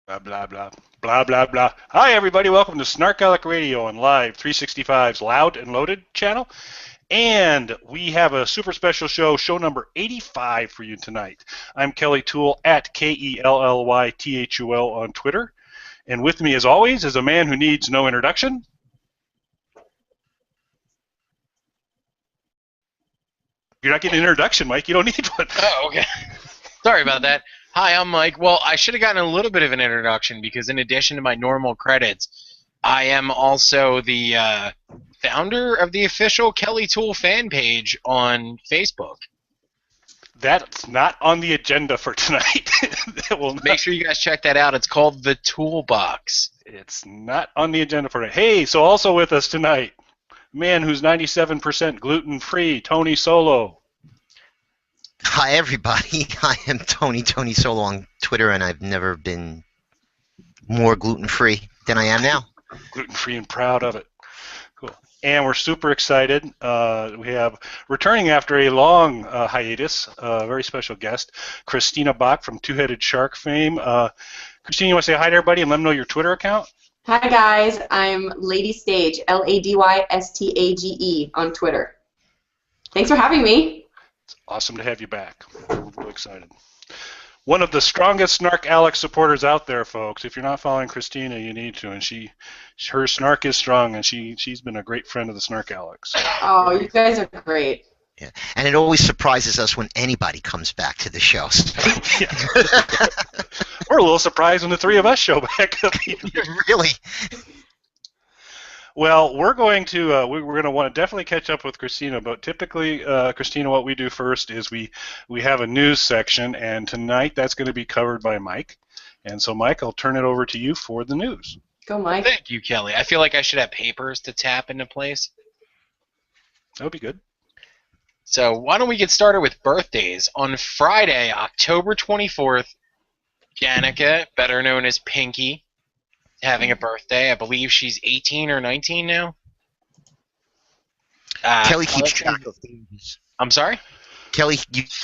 Blah, blah, blah, blah, blah, blah. Hi, everybody. Welcome to SnarkALecs Radio on Live 365's Loud and Loaded channel. And we have a super special show number 85 for you tonight. I'm Kelly Toole at KELLYTHUL on Twitter. And with me, as always, is a man who needs no introduction. You're not getting an introduction, Mike. You don't need one. Oh, okay. Sorry about that. Hi, I'm Mike. Well, I should have gotten a little bit of an introduction because in addition to my normal credits, I am also the founder of the official Kelly Toole fan page on Facebook. That's not on the agenda for tonight. Make sure you guys check that out. It's called The Toolbox. It's not on the agenda for tonight. Hey, so also with us tonight, a man who's 97% gluten-free, Tony Solo. Hi, everybody. I am Tony Solo on Twitter, and I've never been more gluten-free than I am now. Gluten-free and proud of it. Cool. And we're super excited. We have, returning after a long hiatus, a very special guest, Christina Bach from Two-Headed Shark fame. Christina, you want to say hi to everybody and let them know your Twitter account? Hi, guys. I'm Lady Stage, LadyStage on Twitter. Thanks for having me. It's awesome to have you back. We're really excited. One of the strongest SnarkALecs supporters out there, folks. If you're not following Christina, you need to. And her snark is strong, and she's been a great friend of the SnarkALecs. Oh, you guys are great. Yeah, and it always surprises us when anybody comes back to the shows. We're a little surprised when the three of us show back up. Really? Well, we're going to want to definitely catch up with Christina, but typically, Christina, what we do first is we have a news section, and tonight that's going to be covered by Mike. And so, Mike, I'll turn it over to you for the news. Go, Mike. Thank you, Kelly. I feel like I should have papers to tap into place. That would be good. So why don't we get started with birthdays? On Friday, October 24th, Danica, better known as Pinky, having a birthday. I believe she's 18 or 19 now. Kelly keeps track of the ages. I'm sorry? Kelly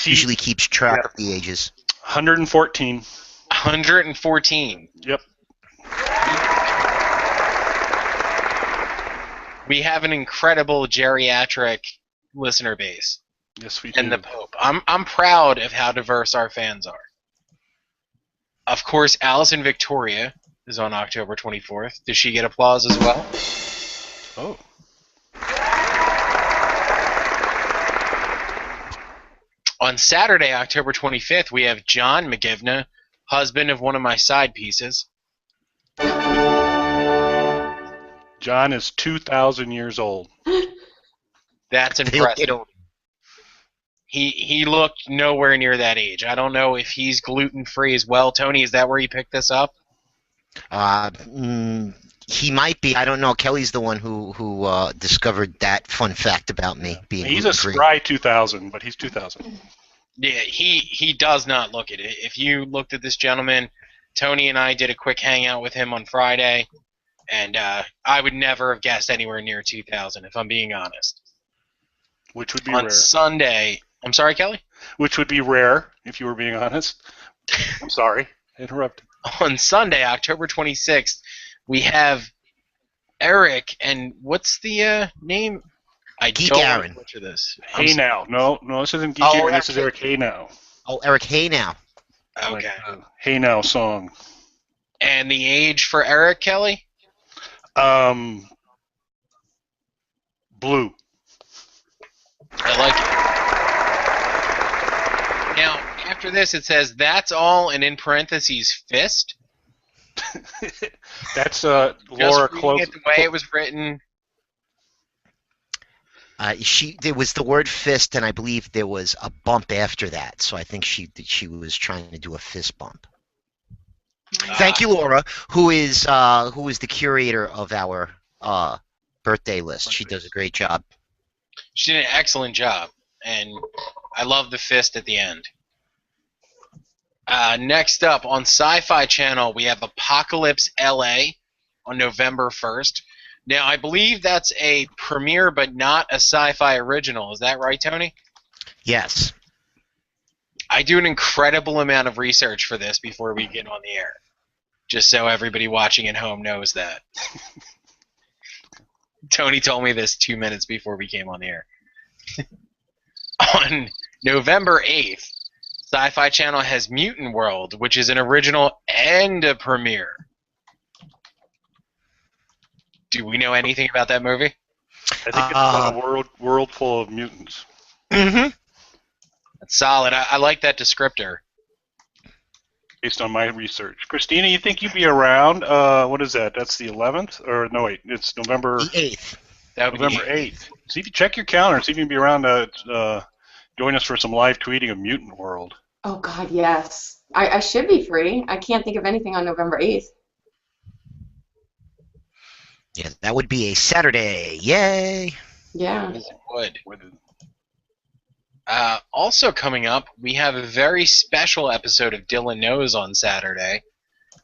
usually keeps track of the ages. 114. 114. Yep. We have an incredible geriatric listener base. Yes, we do. And the Pope. I'm proud of how diverse our fans are. Of course, Allison Victoria is on October 24th. Does she get applause as well? Oh. On Saturday, October 25th, we have John McGivna, husband of one of my side pieces. John is 2,000 years old. That's impressive. He looked nowhere near that age. I don't know if he's gluten-free as well. Tony, is that where you picked this up? He might be. I don't know. Kelly's the one who discovered that fun fact about me being He's gluten-free. a spry 2,000, but he's 2,000. Yeah, he does not look it. If you looked at this gentleman, Tony and I did a quick hangout with him on Friday, and I would never have guessed anywhere near 2,000, if I'm being honest. Which would be rare. On Sunday... I'm sorry, Kelly? Which would be rare, if you were being honest. I'm sorry. I interrupted. On Sunday, October 26th, we have Eric, and what's the name? Geek Aaron. Butcher this. Hey Now. No, this isn't Geek Aaron. This is Eric Hey Now. Oh, Eric Hey Now. Okay. Like, Hey Now song. And the age for Eric, Kelly? Blue. I like it. Now, after this, it says, that's all, and in parentheses, fist. That's Laura Close. The way it was written. There was the word fist, and I believe there was a bump after that. So I think she was trying to do a fist bump. Thank you, Laura, who is the curator of our birthday list. She does a great job. She did an excellent job, and I love the fist at the end. Next up, on Sci-Fi Channel, we have Apocalypse LA on November 1st. Now, I believe that's a premiere, but not a sci-fi original. Is that right, Tony? Yes. I do an incredible amount of research for this before we get on the air. Just so everybody watching at home knows that. Tony told me this 2 minutes before we came on the air. On November 8th, Sci-Fi Channel has Mutant World, which is an original and a premiere. Do we know anything about that movie? I think it's about a world full of mutants. Mm-hmm. That's solid. I like that descriptor. Based on my research. Christina, you think you'd be around? What is that? That's the 11th? Or no, wait, it's November... The 8th. That would November be 8th. See if you check your calendar. See if you can be around to join us for some live tweeting of Mutant World. Oh, God, yes. I should be free. I can't think of anything on November 8th. Yeah, that would be a Saturday. Yay! Yeah. It would. Also coming up, we have a very special episode of Dylan Knows on Saturday.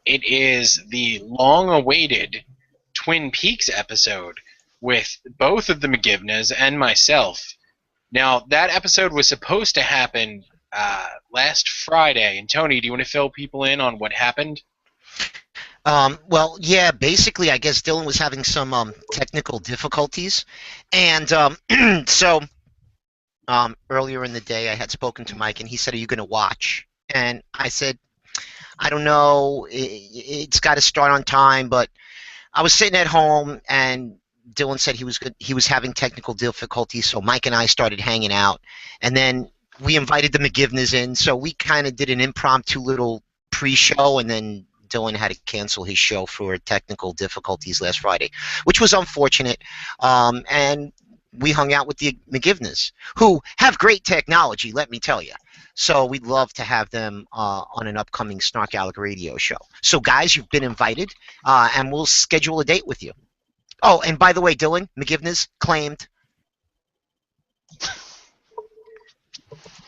It is the long-awaited Twin Peaks episode with both of the McGivnas and myself. Now, that episode was supposed to happen last Friday. And Tony, do you want to fill people in on what happened? Well, yeah, basically, I guess Dylan was having some technical difficulties. And so earlier in the day, I had spoken to Mike, and he said, "Are you going to watch?" And I said, "I don't know. It's got to start on time." But I was sitting at home, and Dylan said he was having technical difficulties, so Mike and I started hanging out. And then we invited the McGivnas in, so we kind of did an impromptu little pre-show, and then Dylan had to cancel his show for technical difficulties last Friday, which was unfortunate. And we hung out with the McGivnas, who have great technology, let me tell you. So we'd love to have them on an upcoming SnarkALecs Radio show. So, guys, you've been invited, and we'll schedule a date with you. Oh, and by the way, Dylan, McGivnas claimed.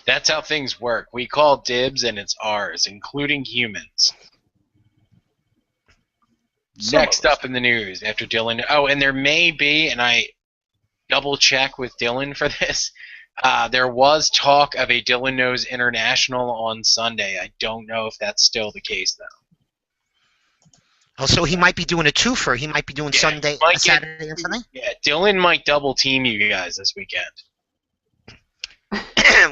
That's how things work. We call dibs, and it's ours, including humans. Next up in the news, after Dylan... Oh, and there may be, and I double-check with Dylan for this, there was talk of a Dylan Knows International on Sunday. I don't know if that's still the case, though. Oh, so he might be doing a twofer. He might be doing Saturday and Sunday? Yeah, Dylan might double team you guys this weekend.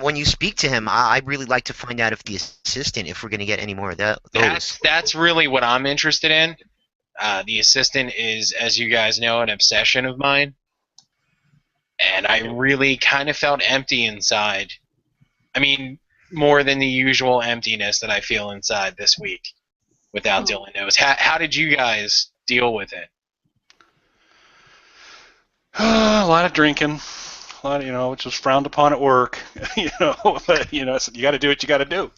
When you speak to him, I'd really like to find out if the assistant, if we're going to get any more of those. That's really what I'm interested in. The assistant is, as you guys know, an obsession of mine. And I really kind of felt empty inside. I mean, more than the usual emptiness that I feel inside this week without Dylan Knows. How did you guys deal with it? A lot of drinking. A lot of, which was frowned upon at work. But, you got to do what you got to do.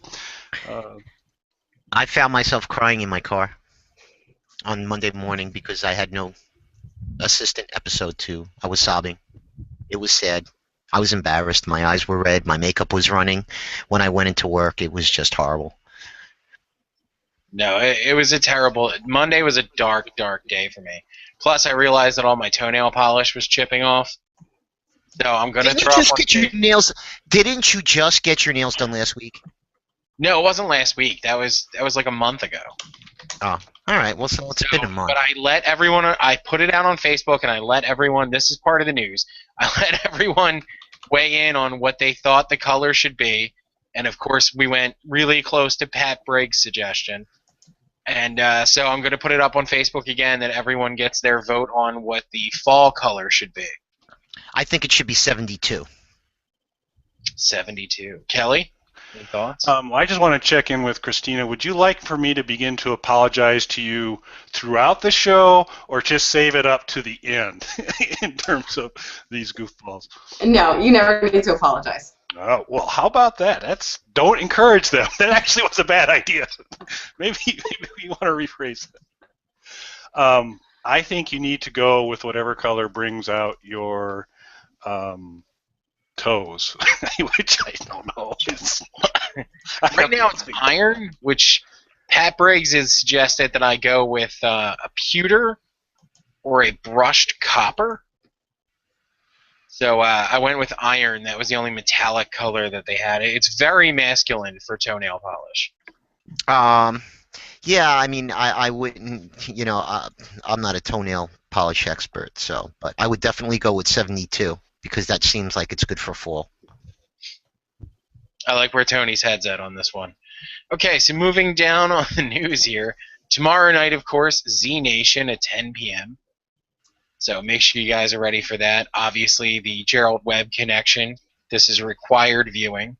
I found myself crying in my car on Monday morning because I had no assistant episode 2. I was sobbing. It was sad. I was embarrassed. My eyes were red. My makeup was running. When I went into work, it was just horrible. No, it was a terrible... Monday was a dark, dark day for me. Plus, I realized that all my toenail polish was chipping off. So I'm going to throw up... Didn't you just get your nails done last week? No, it wasn't last week. That was like a month ago. Oh, all right. Well, so it's been a month. But I let everyone... I put it out on Facebook, and I let everyone... This is part of the news. I let everyone weigh in on what they thought the color should be. And, of course, we went really close to Pat Bragg's suggestion. And so I'm going to put it up on Facebook again that everyone gets their vote on what the fall color should be. I think it should be 72. 72. Kelly, any thoughts? I just want to check in with Christina. Would you like for me to begin to apologize to you throughout the show, or just save it up to the end in terms of these goofballs? No, you never need to apologize. Oh, well, how about that? Don't encourage them. That actually was a bad idea. Maybe you want to rephrase that. I think you need to go with whatever color brings out your toes, which I don't know. Right now it's iron, which Pat Briggs has suggested that I go with a pewter or a brushed copper. So I went with iron. That was the only metallic color that they had. It's very masculine for toenail polish. Yeah, I mean, I wouldn't, I'm not a toenail polish expert, but I would definitely go with 72 because that seems like it's good for fall. I like where Tony's head's at on this one. Okay, so moving down on the news here. Tomorrow night, of course, Z Nation at 10 p.m. So make sure you guys are ready for that. Obviously, the Gerald Webb connection. This is required viewing.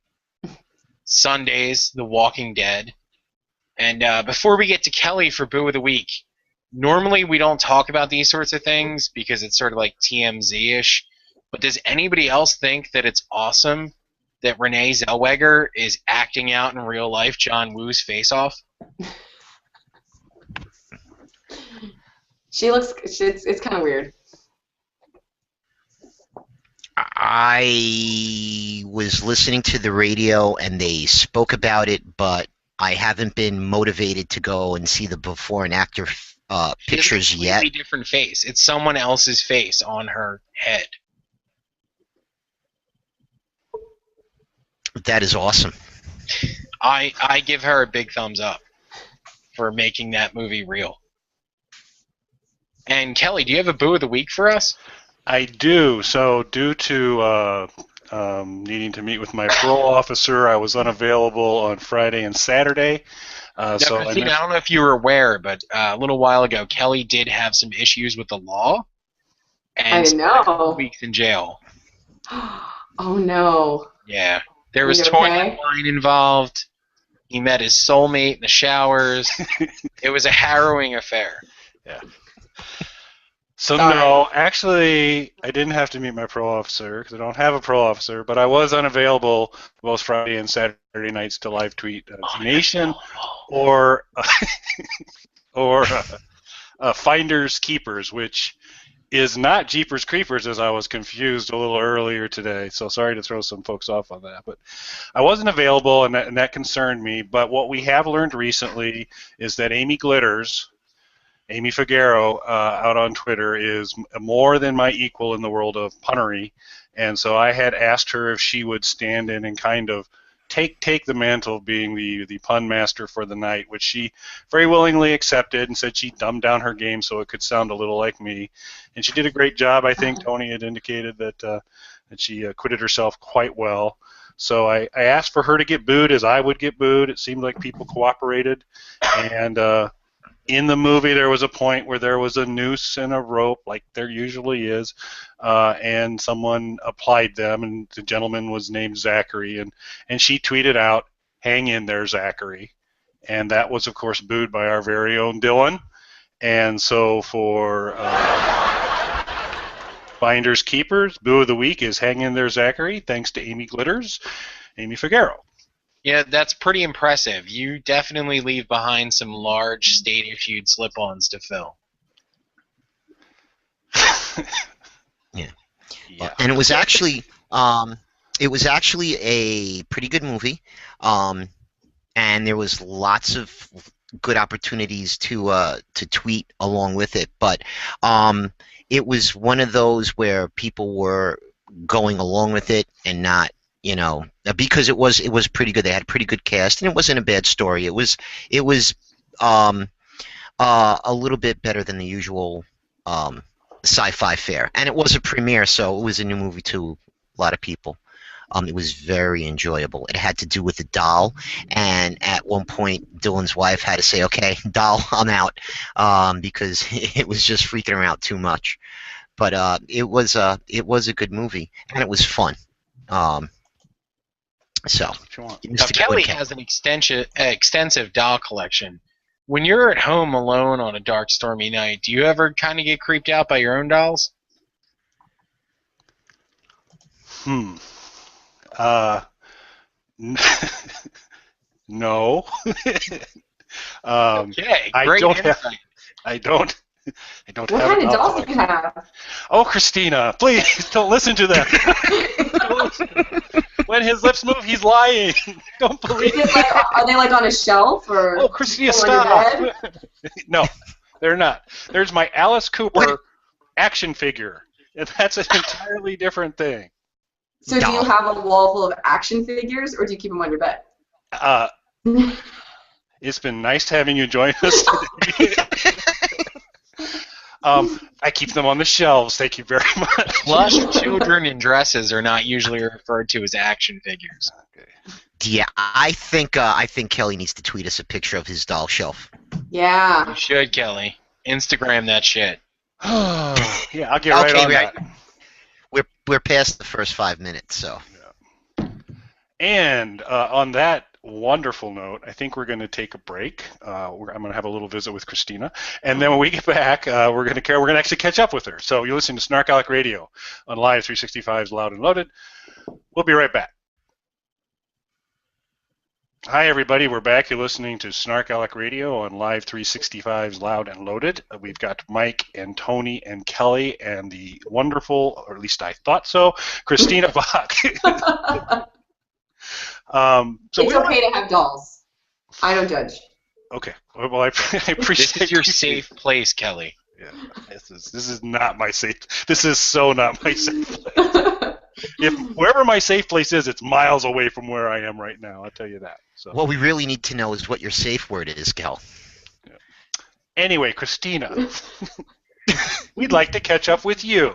Sundays, The Walking Dead. And before we get to Kelly for Boo of the Week, normally we don't talk about these sorts of things because it's sort of like TMZ-ish. But does anybody else think that it's awesome that Renee Zellweger is acting out in real life John Woo's face-off? It's kind of weird. I was listening to the radio and they spoke about it, but I haven't been motivated to go and see the before and after pictures yet. She has a completely different face. It's someone else's face on her head. That is awesome. I give her a big thumbs up for making that movie real. And Kelly, do you have a Boo of the Week for us? I do. So due to needing to meet with my parole officer, I was unavailable on Friday and Saturday. Christina, I don't know if you were aware, but a little while ago, Kelly did have some issues with the law. And I didn't know. A couple weeks in jail. Oh, no. Yeah. There was toilet wine involved. He met his soulmate in the showers. It was a harrowing affair. Yeah. So no, actually, I didn't have to meet my parole officer because I don't have a parole officer, but I was unavailable both Friday and Saturday nights to live tweet Nation or Finders Keepers, which is not Jeepers Creepers, as I was confused a little earlier today. So sorry to throw some folks off on that, but I wasn't available, and that concerned me. But what we have learned recently is that Amy Figueroa out on Twitter is more than my equal in the world of punnery, and so I had asked her if she would stand in and kind of take the mantle of being the pun master for the night, which she very willingly accepted and said she dumbed down her game so it could sound a little like me, and she did a great job. I think Tony had indicated that she acquitted herself quite well. So I asked for her to get booed as I would get booed. It seemed like people cooperated, and in the movie, there was a point where there was a noose and a rope, like there usually is, and someone applied them, and the gentleman was named Zachary, and she tweeted out, "Hang in there, Zachary," and that was, of course, booed by our very own Dylan. And so for Finders Keepers, Boo of the Week is "Hang in there, Zachary," thanks to Amy Figueroa. Yeah, that's pretty impressive. You definitely leave behind some large Stadia Feud slip-ons to fill. Yeah. And it was actually a pretty good movie, and there was lots of good opportunities to tweet along with it. But it was one of those where people were going along with it and not. Because it was pretty good. They had a pretty good cast, and it wasn't a bad story. It was a little bit better than the usual sci-fi fare, and it was a premiere, so it was a new movie to a lot of people. It was very enjoyable. It had to do with the doll, and at one point, Dylan's wife had to say, "Okay, doll, I'm out," because it was just freaking her out too much. But it was a good movie, and it was fun. So, Kelly has an extensive doll collection. When you're at home alone on a dark, stormy night, do you ever kind of get creeped out by your own dolls? No. Okay, I great don't insight. I don't What have kind a of doll dolls do you have? Oh, Christina, please don't listen to that. When his lips move, he's lying. Don't believe it. Are they like on a shelf or? Oh, Christina, on your stop. bed? No, they're not. There's my Alice Cooper action figure. That's an entirely different thing. So do you have a wall full of action figures, or do you keep them on your bed? It's been nice having you join us today. I keep them on the shelves. Thank you very much. Plush children in dresses are not usually referred to as action figures. Okay. Yeah, I think Kelly needs to tweet us a picture of his doll shelf. Yeah. You should, Kelly. Instagram that shit. Yeah, I'll get right on that. We're past the first 5 minutes, so. And on that wonderful note, I think we're going to take a break. I'm going to have a little visit with Christina, and then when we get back, we're going to actually catch up with her. So you're listening to SnarkALecs Radio on Live 365's Loud and Loaded. We'll be right back. Hi, everybody. We're back. You're listening to SnarkALecs Radio on Live 365's Loud and Loaded. We've got Mike and Tony and Kelly and the wonderful, or at least I thought so, Christina Bach. It's okay to have dolls. I don't judge. Okay. Well, I appreciate This is your safe place, Kelly. Yeah. This is not my safe. This is so not my safe place. If wherever my safe place is, it's miles away from where I am right now. I'll tell you that. So. What we really need to know is what your safe word is, Kel. Yeah. Anyway, Christina, we'd like to catch up with you.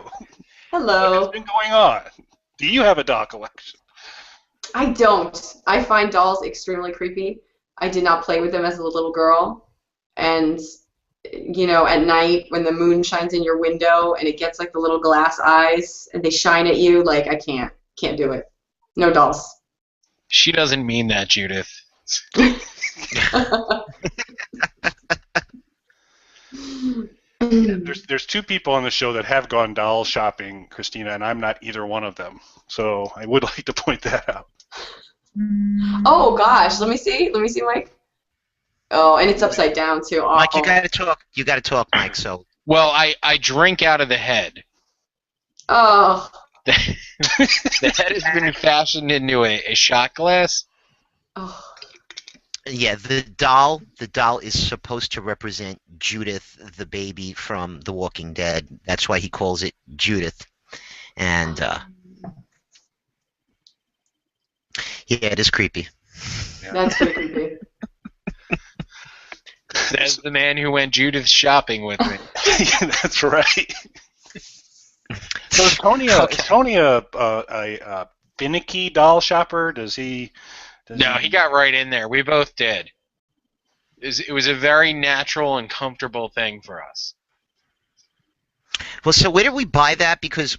Hello. What's been going on? Do you have a doll collection? I don't. I find dolls extremely creepy. I did not play with them as a little girl. And, you know, at night when the moon shines in your window and it gets like the little glass eyes and they shine at you, like, I can't do it. No dolls. She doesn't mean that, Judith. There's two people on the show that have gone doll shopping, Christina, and I'm not either one of them. So I would like to point that out. Oh gosh, let me see, Mike. Oh, and it's upside down too. Oh. Mike, you gotta talk, Mike. So. Well, I drink out of the head. Oh. The head has been fashioned into a shot glass. Oh. Yeah, the doll is supposed to represent Judith, the baby from The Walking Dead. That's why he calls it Judith. And yeah, it is creepy. Yeah. That's pretty creepy. That's the man who went Judith shopping with me. Yeah, that's right. So is Tony a finicky doll shopper? Does he? No, he got right in there. We both did. It was a very natural and comfortable thing for us. Well, so where did we buy that? Because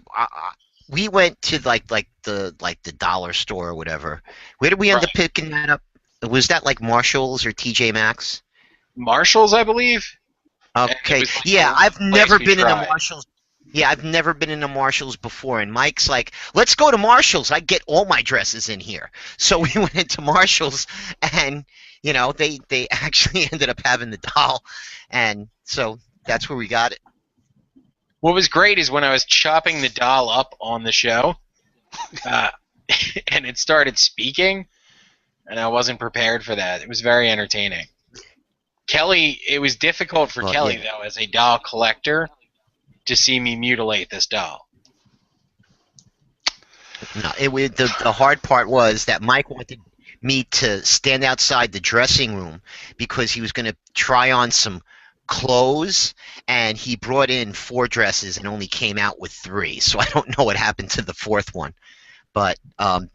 we went to like the dollar store or whatever. Where did we end up picking that up? Was that like Marshalls or TJ Maxx? Marshalls, I believe. Okay. Yeah, I've never been in a Marshalls. Yeah, I've never been in a Marshalls before, and Mike's like, let's go to Marshalls. I get all my dresses in here. So we went into Marshalls, and, you know, they actually ended up having the doll, and so that's where we got it. What was great is when I was chopping the doll up on the show, and it started speaking, and I wasn't prepared for that. It was very entertaining. Kelly, it was difficult for Kelly, though, as a doll collector, to see me mutilate this doll. No, the hard part was that Mike wanted me to stand outside the dressing room because he was going to try on some clothes, and he brought in 4 dresses and only came out with 3. So I don't know what happened to the 4th one. But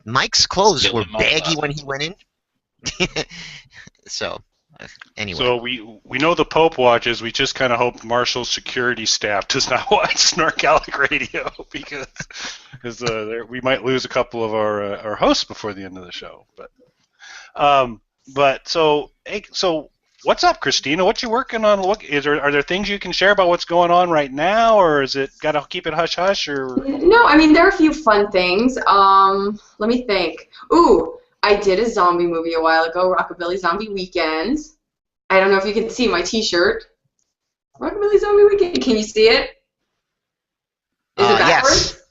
Mike's clothes were baggy when he went in. So... Anyway. So we know the Pope watches. We just kind of hope Marshall's security staff does not watch SnarkALecs Radio because we might lose a couple of our hosts before the end of the show. But so what's up, Christina? What you working on? Are there things you can share about what's going on right now, or is it got to keep it hush hush? Or no, I mean there are a few fun things. Let me think. Ooh. I did a zombie movie a while ago, Rockabilly Zombie Weekend. I don't know if you can see my T-shirt. Rockabilly Zombie Weekend. Can you see it? Is it backwards? Yes.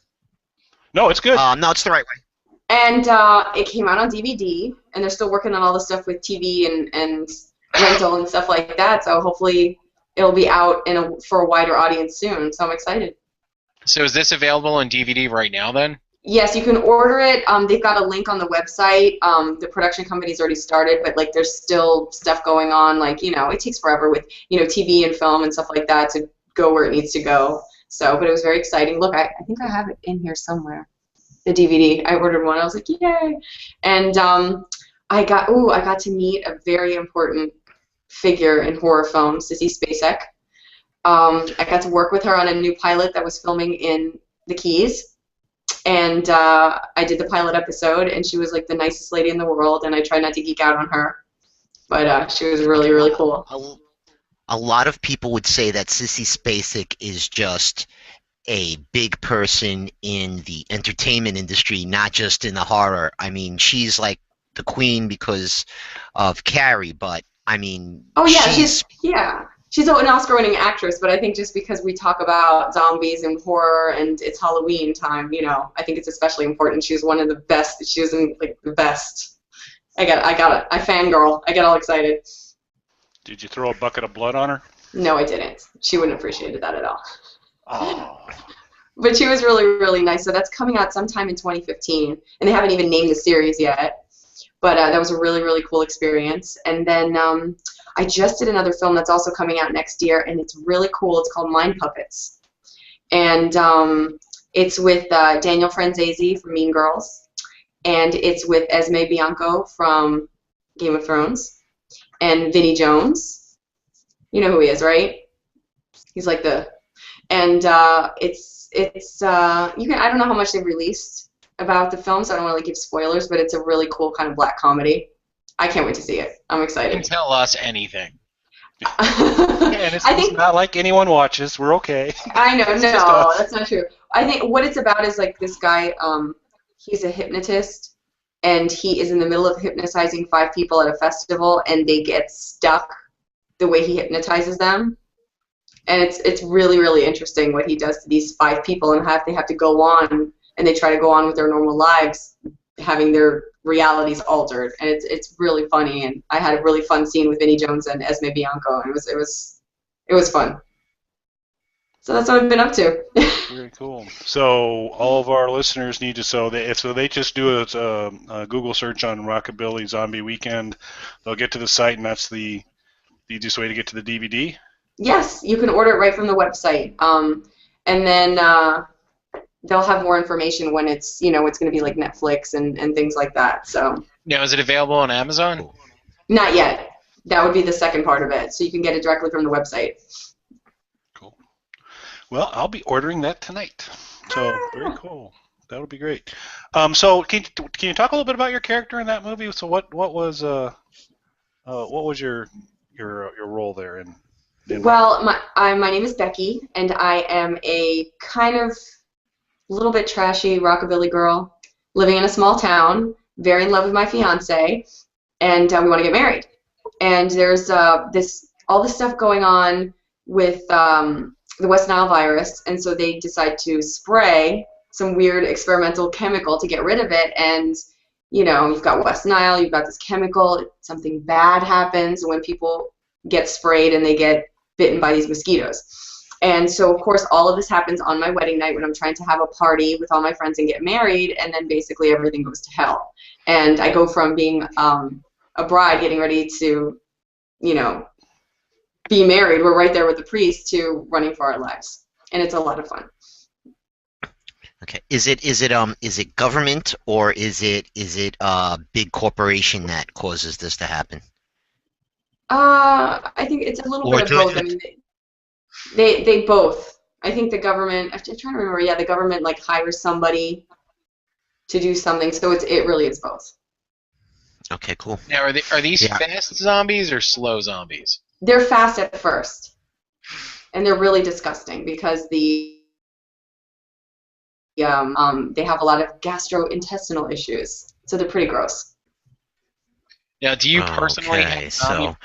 No, it's good. No, it's the right way. And it came out on DVD, and they're still working on all the stuff with TV and rental and stuff like that. So hopefully it'll be out for a wider audience soon. So I'm excited. So is this available on DVD right now then? Yes, you can order it. They've got a link on the website. The production company's already started, but like there's still stuff going on. Like, you know, it takes forever with, you know, TV and film and stuff like that to go where it needs to go. So, but it was very exciting. Look, I think I have it in here somewhere. The DVD. I ordered one. I was like, yay! And I got to meet a very important figure in horror film, Sissy Spacek. I got to work with her on a new pilot that was filming in the Keys. And I did the pilot episode, and she was like the nicest lady in the world, and I tried not to geek out on her. But she was really, really cool. A lot of people would say that Sissy Spacek is just a big person in the entertainment industry, not just in the horror. I mean, she's like the queen because of Carrie, but I mean, oh yeah, she's an Oscar-winning actress, but I think just because we talk about zombies and horror and it's Halloween time, you know, I think it's especially important. She was one of the best. She was in like the best. I got it. I fangirl. I get all excited. Did you throw a bucket of blood on her? No, I didn't. She wouldn't have appreciated that at all. Oh. But she was really, really nice. So that's coming out sometime in 2015, and they haven't even named the series yet. But that was a really, really cool experience. And then I just did another film that's also coming out next year, and it's really cool. It's called Mind Puppets. And it's with Daniel Franzese from Mean Girls, and it's with Esme Bianco from Game of Thrones, and Vinnie Jones. You know who he is, right? He's like the... And it's you can, I don't know how much they've released about the film, so I don't want to give spoilers, but it's a really cool kind of black comedy. I can't wait to see it. I'm excited. You can tell us anything. And it's not like anyone watches. We're okay. I know. No, that's not true. I think what it's about is like this guy, he's a hypnotist, and he is in the middle of hypnotizing 5 people at a festival, and they get stuck the way he hypnotizes them. And it's really, really interesting what he does to these 5 people, and they have to go on, and they try to go on with their normal lives, having their realities altered. And it's really funny, and I had a really fun scene with Vinnie Jones and Esme Bianco, and it was fun. So that's what I've been up to. Very cool. So all of our listeners need to, so they just do a Google search on Rockabilly Zombie Weekend, they'll get to the site, and that's the easiest way to get to the DVD. Yes, you can order it right from the website, and then they'll have more information when it's going to be like Netflix and things like that. So now, is it available on Amazon? Not yet. That would be the second part of it. So you can get it directly from the website. Cool. Well, I'll be ordering that tonight. So very cool. That would be great. So can you talk a little bit about your character in that movie? So what was your role there in? Well, my name is Becky, and I am a kind of little bit trashy rockabilly girl living in a small town, very in love with my fiance, and we want to get married. And there's all this stuff going on with the West Nile virus, and so they decide to spray some weird experimental chemical to get rid of it. And you've got West Nile, you've got this chemical, something bad happens when people get sprayed and they get bitten by these mosquitoes. And so, of course, all of this happens on my wedding night when I'm trying to have a party with all my friends and get married, and then basically everything goes to hell. And I go from being a bride getting ready to, be married, we're right there with the priest, to running for our lives. And it's a lot of fun. Okay. Is it government, or is it a big corporation that causes this to happen? I think it's a little bit of both. I mean, they both. I think the government. I'm trying to remember. Yeah, the government hires somebody to do something. So it really is both. Okay, cool. Now, are these fast zombies or slow zombies? They're fast at first, and they're really disgusting because they have a lot of gastrointestinal issues. So they're pretty gross. Now, do you personally have zombie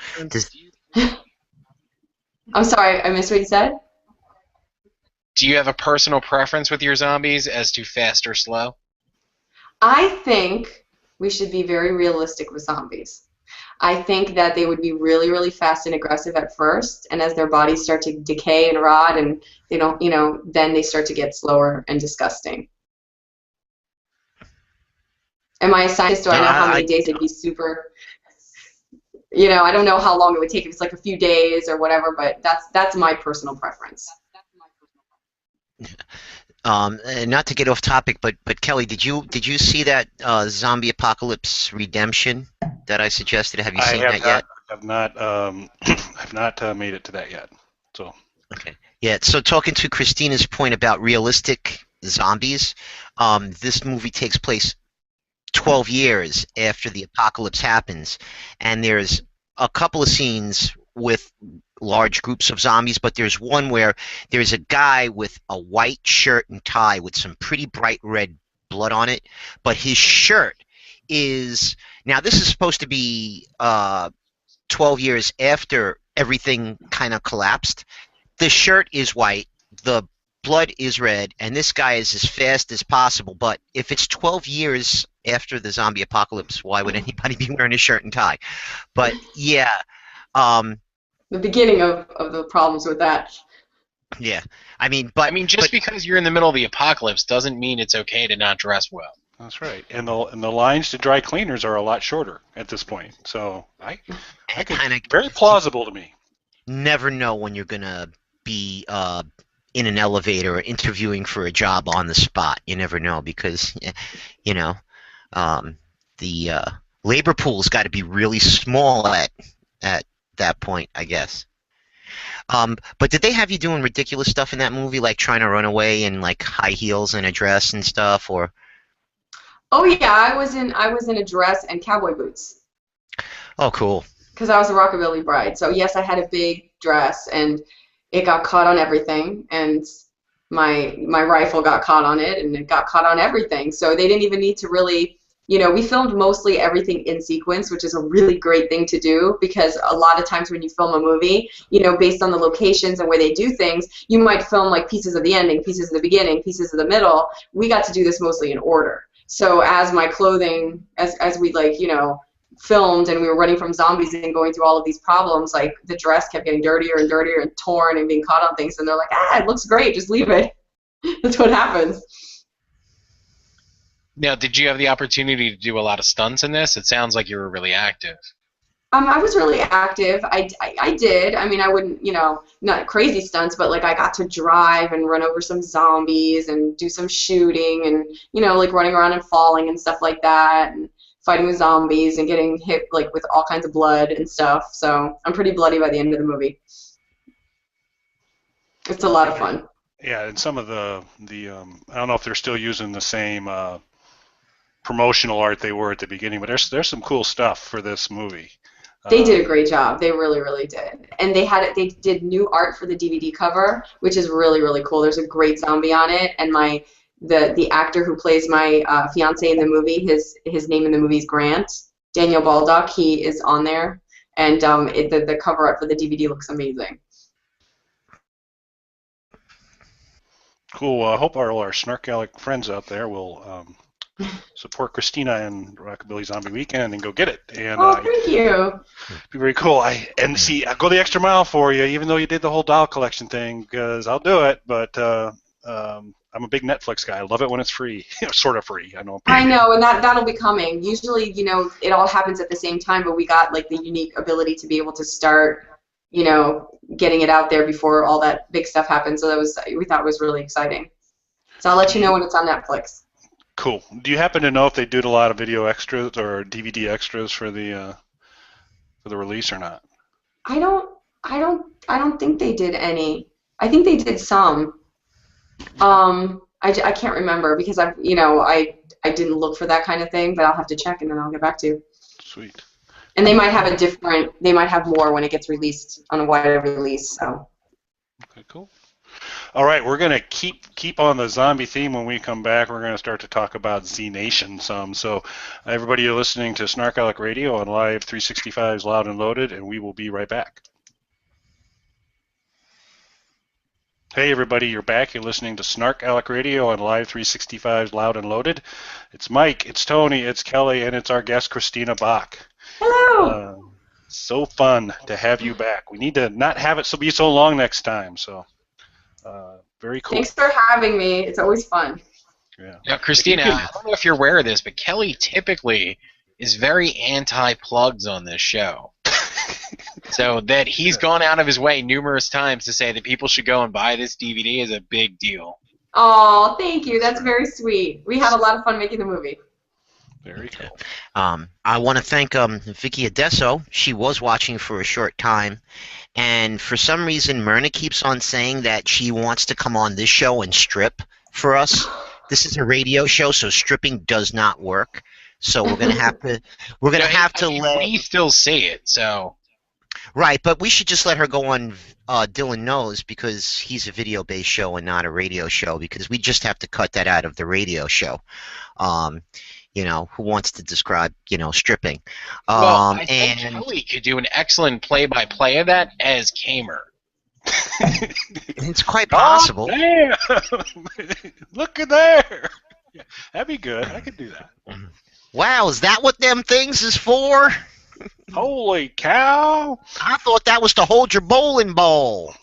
I'm sorry, I missed what you said. Do you have a personal preference with your zombies as to fast or slow? I think we should be very realistic with zombies. I think that they would be really, really fast and aggressive at first, and as their bodies start to decay and rot, and they don't, then they start to get slower and disgusting. Am I a scientist? Do I know how many days it'd be super? I don't know how long it would take if it's like a few days or whatever, but that's my personal preference. And not to get off topic, but Kelly, did you see that Zombie Apocalypse Redemption that I suggested? Have you seen that yet? I have not. I've not made it to that yet. So. Okay. Yeah. So talking to Christina's point about realistic zombies, this movie takes place 12 years after the apocalypse happens, and there's a couple of scenes with large groups of zombies, but there's one where there's a guy with a white shirt and tie with some pretty bright red blood on it, but his shirt is, now this is supposed to be 12 years after everything kind of collapsed. The shirt is white, the blood is red, and this guy is as fast as possible, but if it's 12 years after the zombie apocalypse, why would anybody be wearing a shirt and tie? But yeah, the beginning of the problems with that. Yeah, just because you're in the middle of the apocalypse doesn't mean it's okay to not dress well. That's right, and the lines to dry cleaners are a lot shorter at this point. So I could, very plausible to me. Never know when you're gonna be in an elevator or interviewing for a job on the spot. You never know because the labor pool's got to be really small at that point, I guess. But did they have you doing ridiculous stuff in that movie, like trying to run away in like high heels and a dress and stuff, or? Oh yeah, I was in a dress and cowboy boots. Oh, cool. Because I was a rockabilly bride, so yes, I had a big dress, and it got caught on everything, and my rifle got caught on it, and it got caught on everything. So they didn't even need to really. We filmed mostly everything in sequence, which is a really great thing to do because a lot of times when you film a movie, based on the locations and where they do things, you might film like pieces of the ending, pieces of the beginning, pieces of the middle. We got to do this mostly in order. So as my clothing, as we filmed and we were running from zombies and going through all of these problems, like the dress kept getting dirtier and dirtier and torn and being caught on things, and they're like, it looks great, just leave it. That's what happens. Now, did you have the opportunity to do a lot of stunts in this? It sounds like you were really active. I was really active. I did. I mean, I wouldn't, not crazy stunts, but I got to drive and run over some zombies and do some shooting and, running around and falling and stuff like that and fighting with zombies and getting hit with all kinds of blood and stuff. So I'm pretty bloody by the end of the movie. It's a lot of fun. Yeah, and some of the I don't know if they're still using the same promotional art they were at the beginning, but there's some cool stuff for this movie. They did a great job. They really, really did. And they did new art for the DVD cover, which is really, really cool. There's a great zombie on it, and the actor who plays my fiance in the movie, his name in the movie is Grant, Daniel Baldock. He is on there, and the cover art for the DVD looks amazing. Cool. I hope all our SnarkALec friends out there will support Christina and Rockabilly Zombie Weekend and go get it. And thank you. Be very cool. I'll go the extra mile for you, even though you did the whole doll collection thing, because I'll do it. But I'm a big Netflix guy. I love it when it's free, sort of free. I know, and that'll be coming. Usually, it all happens at the same time, but we got the unique ability to be able to start, getting it out there before all that big stuff happens. So we thought it was really exciting. So I'll let you know when it's on Netflix. Cool. Do you happen to know if they did a lot of video extras or DVD extras for the release or not? I don't think they did any. I think they did some. I can't remember because I didn't look for that kind of thing, but I'll have to check and then I'll get back to you. Sweet. And they might have more when it gets released on a wider release. So. Okay, cool. All right, we're going to keep on the zombie theme. When we come back, we're going to start to talk about Z Nation some. So everybody, you're listening to SnarkALecs Radio on Live 365's Loud and Loaded, and we will be right back. Hey everybody, you're back. You're listening to SnarkALecs Radio on Live 365's Loud and Loaded. It's Mike, it's Tony, it's Kelly, and it's our guest Christina Bach. Hello. So fun to have you back. We need to not have it be so long next time. So very cool. Thanks for having me. It's always fun. Yeah. Now, Christina, I don't know if you're aware of this, but Kelly typically is very anti-plugs on this show. So that he's gone out of his way numerous times to say that people should go and buy this DVD is a big deal. Oh, thank you. That's very sweet. We had a lot of fun making the movie. Very cool. I want to thank Vicky Adesso. She was watching for a short time, and for some reason, Myrna keeps on saying that she wants to come on this show and strip for us. This is a radio show, so stripping does not work. So we're gonna have to. We still see it, so. Right, but we should just let her go on Dylan Knows because he's a video-based show and not a radio show because we just have to cut that out of the radio show. Who wants to describe, stripping. Well, I think Kelly could do an excellent play-by-play of that as Kamer. It's quite possible. Oh, damn! Look at there! Yeah, that'd be good. I could do that. Wow, is that what them things is for? Holy cow! I thought that was to hold your bowling ball.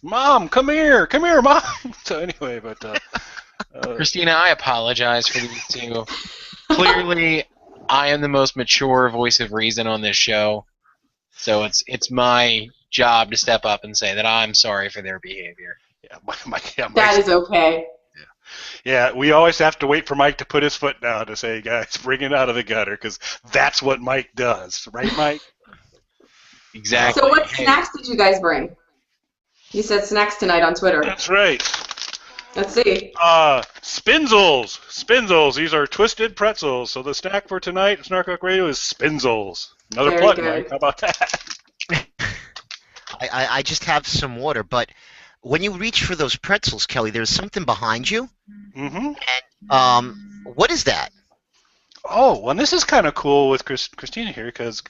Mom, come here, Mom. So anyway, but Christina, I apologize for these two. Clearly, I am the most mature voice of reason on this show, so it's my job to step up and say that I'm sorry for their behavior. Yeah, that is okay. Yeah, we always have to wait for Mike to put his foot down to say, guys, bring it out of the gutter, because that's what Mike does. Right, Mike? Exactly. So what snacks did you guys bring? You said snacks tonight on Twitter. That's right. Let's see. Spinzels. Spinzels. These are twisted pretzels. So the snack for tonight at SnarkALecs Radio is Spinzels. Another Very plug, good. Mike. How about that? I just have some water, but when you reach for those pretzels, Kelly, there's something behind you. Mm-hmm. And, what is that? Oh, well, this is kind of cool with Christina here because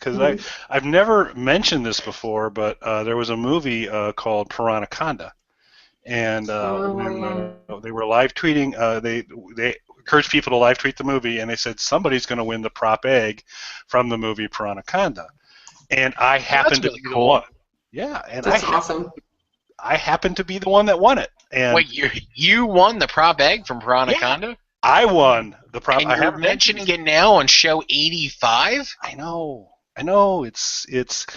I've never mentioned this before, but there was a movie called Piranaconda. And when they were live tweeting, they encouraged people to live tweet the movie, and they said somebody's going to win the prop egg from the movie Piranaconda. And I happened to be the one. Yeah, and that's awesome. I happened to be the one that won it. And wait, you won the prop egg from Piranaconda? Yeah, I won the prop. And you're mentioning it now on show 85? I know. It's.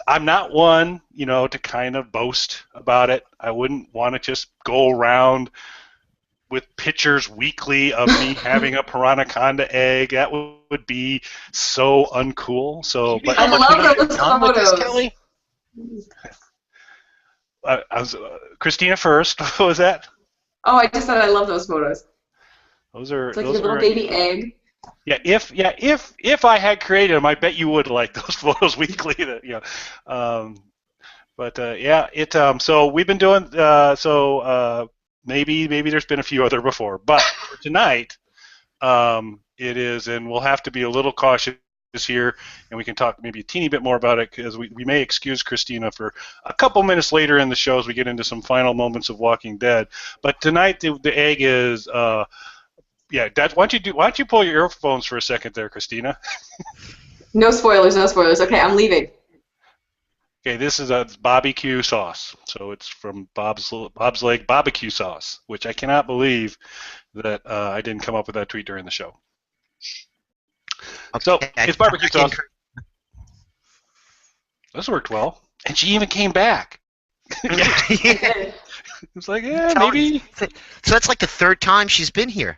I'm not one, to kind of boast about it. I wouldn't want to just go around with pictures weekly of me having a Piranaconda egg. That would be so uncool. So, but I love those photos. Kelly? I was Christina first. What was that? Oh, I just said I love those photos. Those are it's like those your little baby egg. Yeah, if I had created them, I bet you would like those photos weekly. So we've been doing maybe there's been a few other before, but for tonight it is, and we'll have to be a little cautious here, and we can talk maybe a teeny bit more about it because we may excuse Christina for a couple minutes later in the show as we get into some final moments of Walking Dead. But tonight the egg is. Yeah, Dad, why don't you pull your earphones for a second there, Christina? No spoilers. Okay, I'm leaving. Okay, this is a barbecue sauce. So it's from Bob's Leg barbecue sauce, which I cannot believe that I didn't come up with that tweet during the show. Okay. So it's barbecue sauce. This worked well, and she even came back. It's like, yeah, maybe. So that's like the third time she's been here.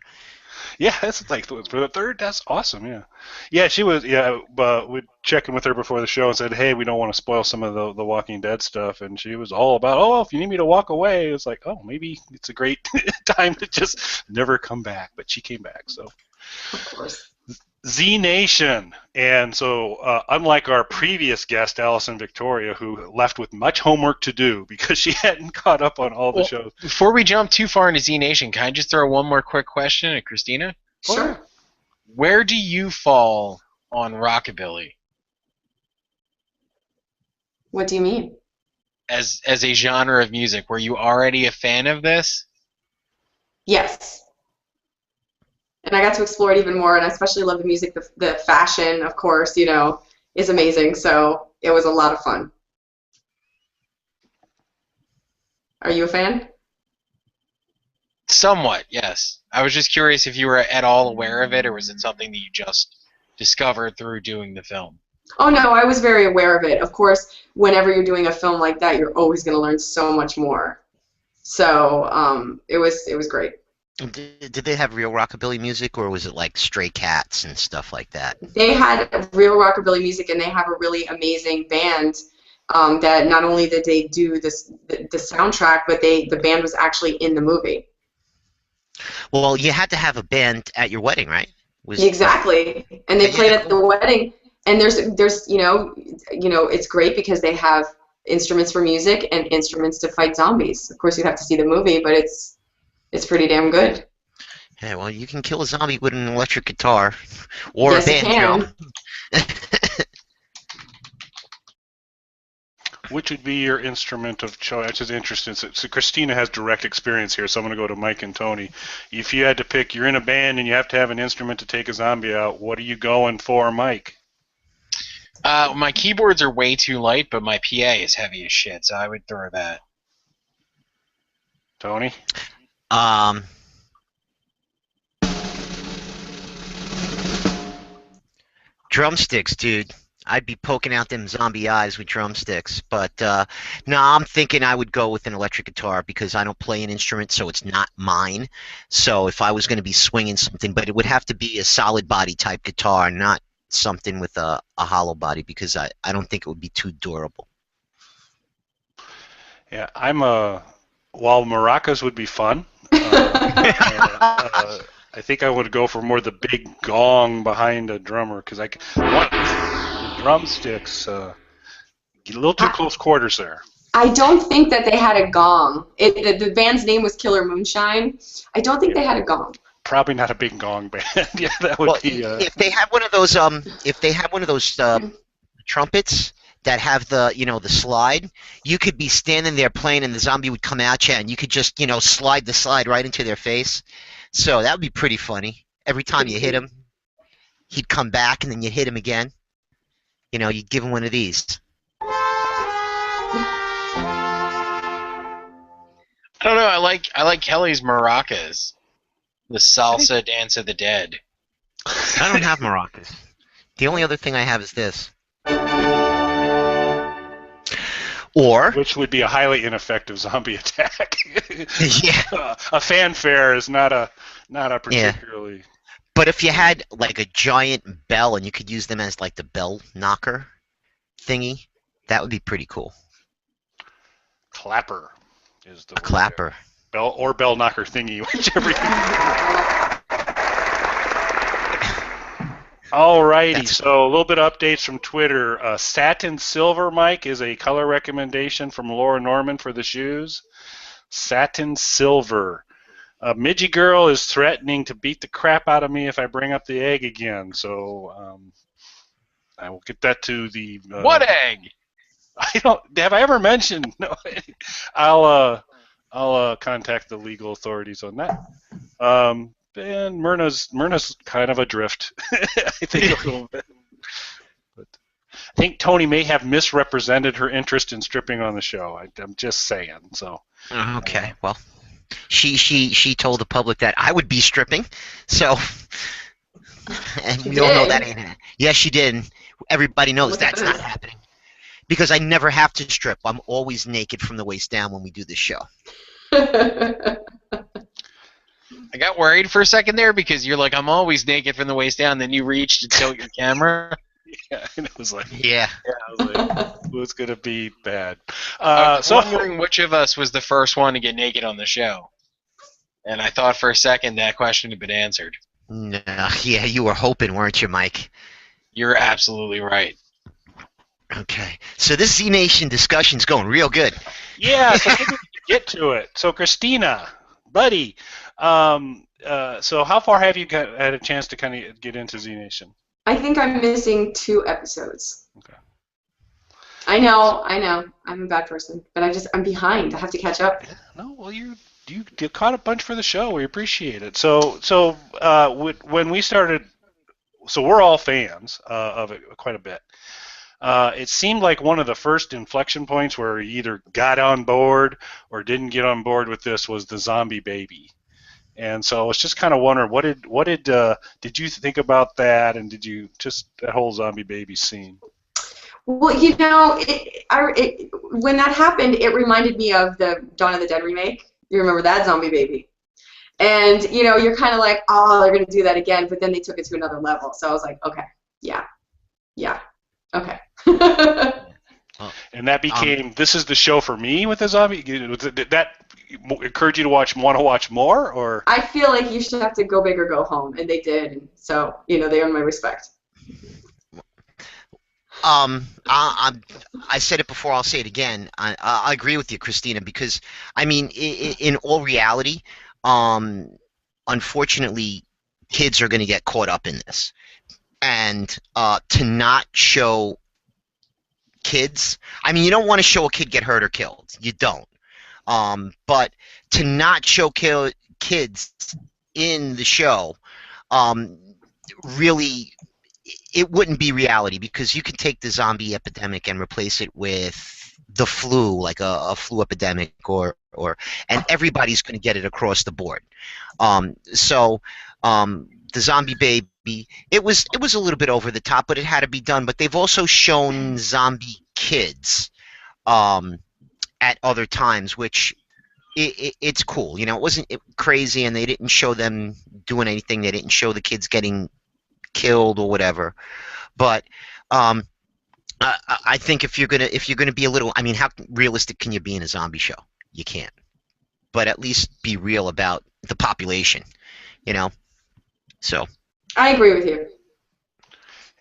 Yeah, that's like for the third. That's awesome. Yeah. She was. Yeah, we checking with her before the show and said, hey, we don't want to spoil some of the Walking Dead stuff, and she was all about, oh, if you need me to walk away, it's like, oh, maybe it's a great time to just never come back. But she came back, so. Of course. Z Nation, and so unlike our previous guest, Allison Victoria, who left with much homework to do because she hadn't caught up on all the shows. Before we jump too far into Z Nation, can I just throw one more quick question at Christina? Sure. Where do you fall on rockabilly? What do you mean? As a genre of music, were you already a fan of this? Yes. And I got to explore it even more, and I especially love the music. The fashion, of course, is amazing. So it was a lot of fun. Are you a fan? Somewhat, yes. I was just curious if you were at all aware of it, or was it something that you just discovered through doing the film? Oh no, I was very aware of it. Of course, whenever you're doing a film like that, you're always going to learn so much more. So it was great. Did they have real rockabilly music, or was it like Stray Cats and stuff like that? They had real rockabilly music, and they have a really amazing band. That not only did they do the soundtrack, but the band was actually in the movie. Well, you had to have a band at your wedding, right? Exactly, and they played at the wedding. And there's it's great because they have instruments for music and instruments to fight zombies. Of course, you have to see the movie, but it's pretty damn good. Yeah, well, you can kill a zombie with an electric guitar or Yes, a banjo. Which would be your instrument of choice? Which is interesting. So Christina has direct experience here, so I'm going to go to Mike and Tony. If you had to pick, you're in a band and you have to have an instrument to take a zombie out, what are you going for, Mike? My keyboards are way too light, but my PA is heavy as shit, so I would throw that. Tony? Drumsticks, dude. I'd be poking out them zombie eyes with drumsticks. But, no, I'm thinking I would go with an electric guitar because I don't play an instrument, so it's not mine. So if I was going to be swinging something, but it would have to be a solid body type guitar, not something with a hollow body, because I don't think it would be too durable. Yeah, while maracas would be fun, I think I would go for more the big gong behind a drummer, because the drumsticks get a little too close quarters there. I don't think that they had a gong. The band's name was Killer Moonshine. I don't think they had a gong. Probably not a big gong band. Yeah, that would be. If they had one of those, trumpets that have the slide, you could be standing there playing, and the zombie would come at you, and you could just slide the slide right into their face. So that would be pretty funny. Every time you hit him, he'd come back, and then you'd hit him again. You'd give him one of these. I don't know. I like Kelly's maracas. The salsa dance of the dead. I don't have maracas. The only other thing I have is this. Which would be a highly ineffective zombie attack. Yeah. A fanfare is not a particularly. Yeah. But if you had like a giant bell and you could use them as like the bell knocker thingy, that would be pretty cool. Clapper is the a clapper. There. Bell knocker thingy, whichever. Alrighty, so a little bit of updates from Twitter. Satin Silver, Mike, is a color recommendation from Laura Norman for the shoes. Satin Silver. Midgie Girl is threatening to beat the crap out of me if I bring up the egg again, so I will get that to the... what egg? Have I ever mentioned? No. I'll contact the legal authorities on that. And Myrna's kind of adrift, I think, a little bit. But I think Tony may have misrepresented her interest in stripping on the show. I'm just saying. So. Okay. Well, she told the public that I would be stripping, so. And we all know that ain't happening. Yes, she did. Everybody knows that's not happening. Because I never have to strip. I'm always naked from the waist down when we do this show. I got worried for a second there because you're like, I'm always naked from the waist down. Then you reached to tilt your camera. Yeah, and it was like, yeah. I was like, it was gonna be bad. I was wondering which of us was the first one to get naked on the show, and I thought for a second that question had been answered. No, yeah, you were hoping, weren't you, Mike? You're absolutely right. Okay, so this Z Nation discussion's going real good. Yeah, so maybe we get to it. So Christina, buddy. So how far have you had a chance to kind of get into Z Nation? I think I'm missing 2 episodes. Okay. I know. I'm a bad person, but I'm behind. I have to catch up. Yeah, no, well, you caught a bunch for the show. We appreciate it. So when we started, so we're all fans of it quite a bit. It seemed like one of the first inflection points where you either got on board or didn't get on board with this was the zombie baby. And so I was just kind of wondering, did you think about that, and did you just that whole zombie baby scene? Well, when that happened, it reminded me of the Dawn of the Dead remake. You remember that zombie baby? And, you're kind of like, oh, they're going to do that again, but then they took it to another level. So I was like, okay, yeah, okay. And that became, this is the show for me with the zombie? Did that encourage you to want to watch more? Or I feel like you should have to go big or go home, and they did. And so, they earn my respect. I said it before, I'll say it again. I agree with you, Christina, because, I mean, in all reality, unfortunately, kids are going to get caught up in this. And to not show kids, I mean, you don't want to show a kid get hurt or killed. You don't. But to not show kids in the show, really, it wouldn't be reality, because you could take the zombie epidemic and replace it with the flu, like a flu epidemic, and everybody's going to get it across the board. So the zombie baby, it was a little bit over the top, but it had to be done. But they've also shown zombie kids at other times, which it's cool. It wasn't crazy, and they didn't show them doing anything. They didn't show the kids getting killed or whatever. But I think if you're gonna be a little, I mean, how realistic can you be in a zombie show? You can't. But at least be real about the population, So. I agree with you.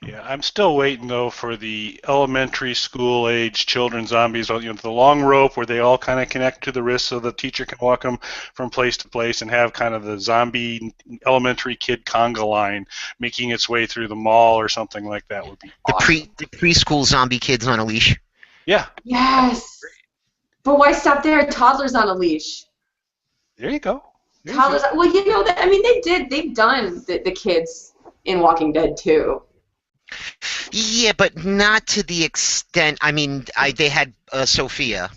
Yeah, I'm still waiting though for the elementary school age children zombies. The long rope where they all kind of connect to the wrist, so the teacher can walk them from place to place, and have kind of the zombie elementary kid conga line making its way through the mall or something like that would be awesome. The preschool zombie kids on a leash. Yeah. Yes. But why stop there? Toddlers on a leash. There you go. Toddlers. Well, I mean, they've done the kids in Walking Dead too. Yeah, but not to the extent. I mean, they had Sophia,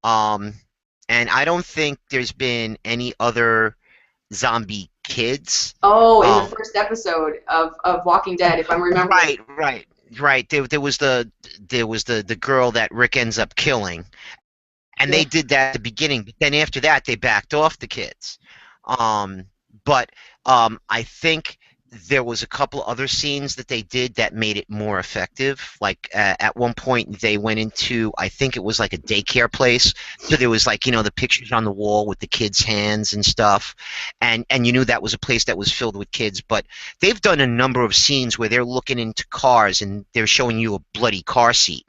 and I don't think there's been any other zombie kids. Oh, in the first episode of Walking Dead, if I'm remembering. Right. There was the girl that Rick ends up killing, and they did that at the beginning. But then after that, they backed off the kids. But I think there was a couple other scenes that they did that made it more effective. Like at one point they went into, I think it was like a daycare place. So there was like, the pictures on the wall with the kids' hands and stuff. And you knew that was a place that was filled with kids. But they've done a number of scenes where they're looking into cars and they're showing you a bloody car seat.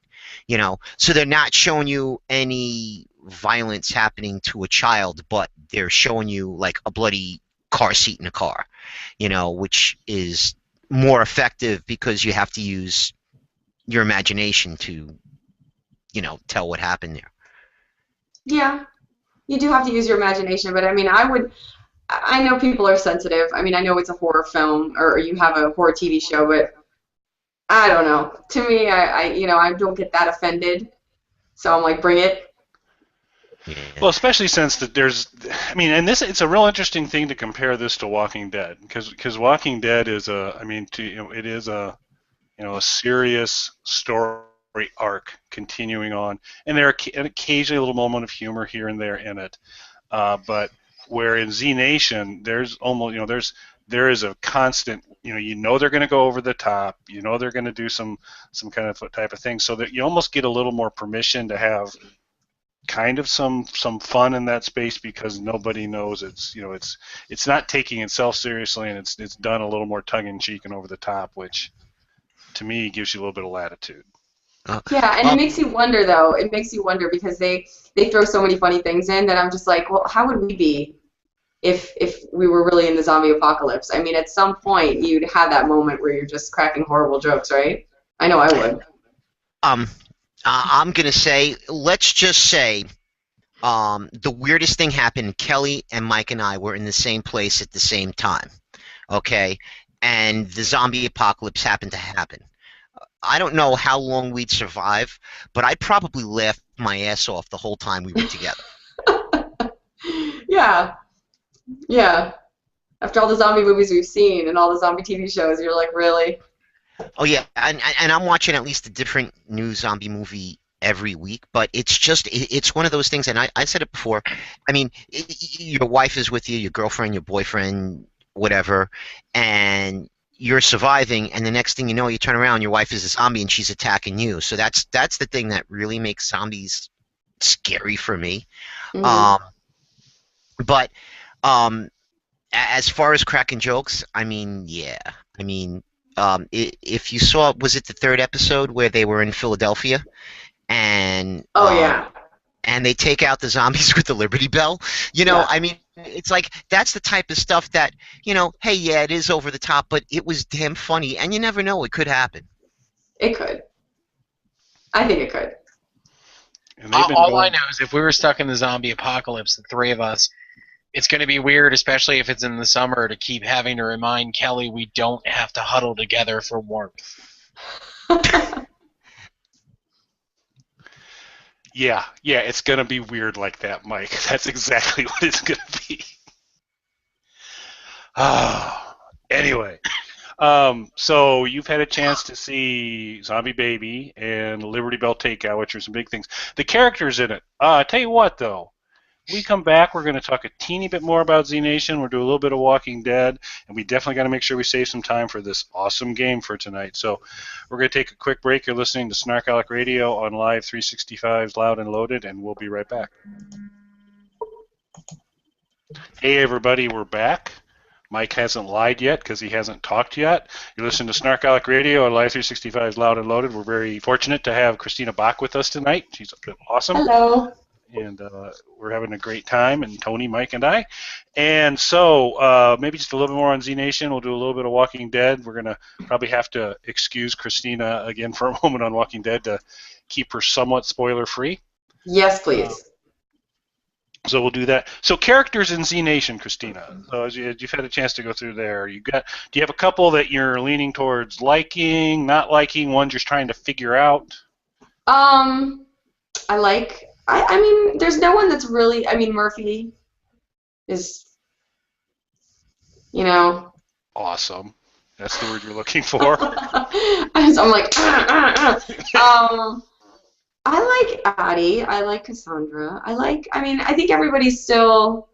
So they're not showing you any violence happening to a child, but they're showing you like a bloody car seat in a car, which is more effective because you have to use your imagination to, tell what happened there. Yeah, you do have to use your imagination, but I mean, I know people are sensitive. I mean, I know it's a horror film or you have a horror TV show, but I don't know. To me, I don't get that offended, so I'm like, bring it. Yeah. Well, especially since that it's a real interesting thing to compare this to Walking Dead, because Walking Dead is it is a serious story arc continuing on, and there are occasionally a little moment of humor here and there in it, but where in Z Nation there's almost there is a constant they're going to go over the top, they're going to do some kind of type of thing, so that you almost get a little more permission to have kind of some fun in that space, because nobody knows it's not taking itself seriously, and it's done a little more tongue-in-cheek and over the top, which to me gives you a little bit of latitude. Yeah, and it makes you wonder though. It makes you wonder because they throw so many funny things in that I'm just like, well, how would we be if we were really in the zombie apocalypse? I mean, at some point you'd have that moment where you're just cracking horrible jokes, right? I know I would. I'm going to say, let's just say the weirdest thing happened. Kelly and Mike and I were in the same place at the same time, okay? And the zombie apocalypse happened to happen. I don't know how long we'd survive, but I'd probably laugh my ass off the whole time we were together. Yeah. After all the zombie movies we've seen and all the zombie TV shows, you're like, really? Oh yeah, and I'm watching at least a different new zombie movie every week, but it's one of those things, and I said it before. I mean, your wife is with you, your girlfriend, your boyfriend, whatever, and you're surviving, and the next thing you know, you turn around, your wife is a zombie, and she's attacking you. So that's the thing that really makes zombies scary for me. Mm-hmm. But as far as cracking jokes, I mean, yeah, I mean. If you saw, was it the third episode where they were in Philadelphia, and yeah, and they take out the zombies with the Liberty Bell? You know, yeah. I mean, it's like that's the type of stuff that, you know, hey, yeah, it is over the top, but it was damn funny, and you never know, it could happen. It could. I think it could. All I know is if we were stuck in the zombie apocalypse, the three of us, it's going to be weird, especially if it's in the summer, to keep having to remind Kelly we don't have to huddle together for warmth. Yeah, it's going to be weird like that, Mike. That's exactly what it's going to be. Anyway, so you've had a chance to see Zombie Baby and Liberty Bell Takeout, which are some big things. The characters in it. I tell you what, though. We come back, we're going to talk a teeny bit more about Z Nation. We'll do a little bit of Walking Dead, and we definitely got to make sure we save some time for this awesome game for tonight. So we're going to take a quick break. You're listening to SnarkALecs Radio on Live 365's Loud and Loaded, and we'll be right back. Hey, everybody, we're back. Mike hasn't lied yet because he hasn't talked yet. You're listening to SnarkALecs Radio on Live 365's Loud and Loaded. We're very fortunate to have Christina Bach with us tonight. She's awesome. Hello. And we're having a great time, and Tony, Mike, and I. And so maybe just a little bit more on Z Nation. We'll do a little bit of Walking Dead. We're going to probably have to excuse Christina again for a moment on Walking Dead to keep her somewhat spoiler-free. Yes, please. So we'll do that. So characters in Z Nation, Christina. So as you've had a chance to go through there, do you have a couple that you're leaning towards liking, not liking, ones you're trying to figure out? I mean, there's no one that's really, I mean, Murphy is, you know. Awesome. That's the word you're looking for. I'm like, I like Addie. I like Cassandra. I think everybody's still,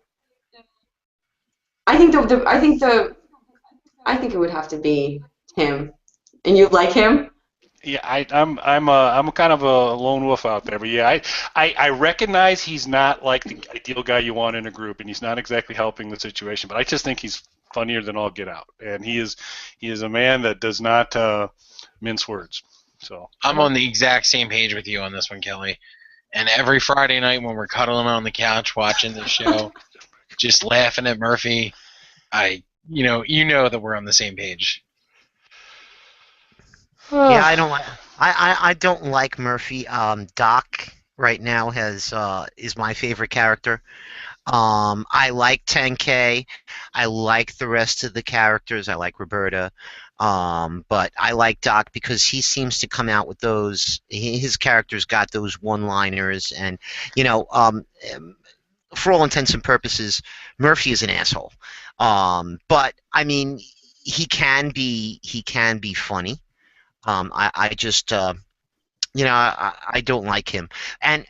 I think it would have to be him. And you like him? Yeah, I'm kind of a lone wolf out there, but yeah, I recognize he's not like the ideal guy you want in a group, and he's not exactly helping the situation. But I just think he's funnier than all get out, and he is a man that does not mince words. So I'm on the exact same page with you on this one, Kelly. And every Friday night when we're cuddling on the couch watching the show, just laughing at Murphy, you know that we're on the same page. Yeah, I don't like Murphy. Doc right now is my favorite character. I like 10K. I like the rest of the characters. I like Roberta. But I like Doc because he seems to come out with those. His character's got those one-liners, and for all intents and purposes, Murphy is an asshole. But I mean, he can be funny. I just, I don't like him. And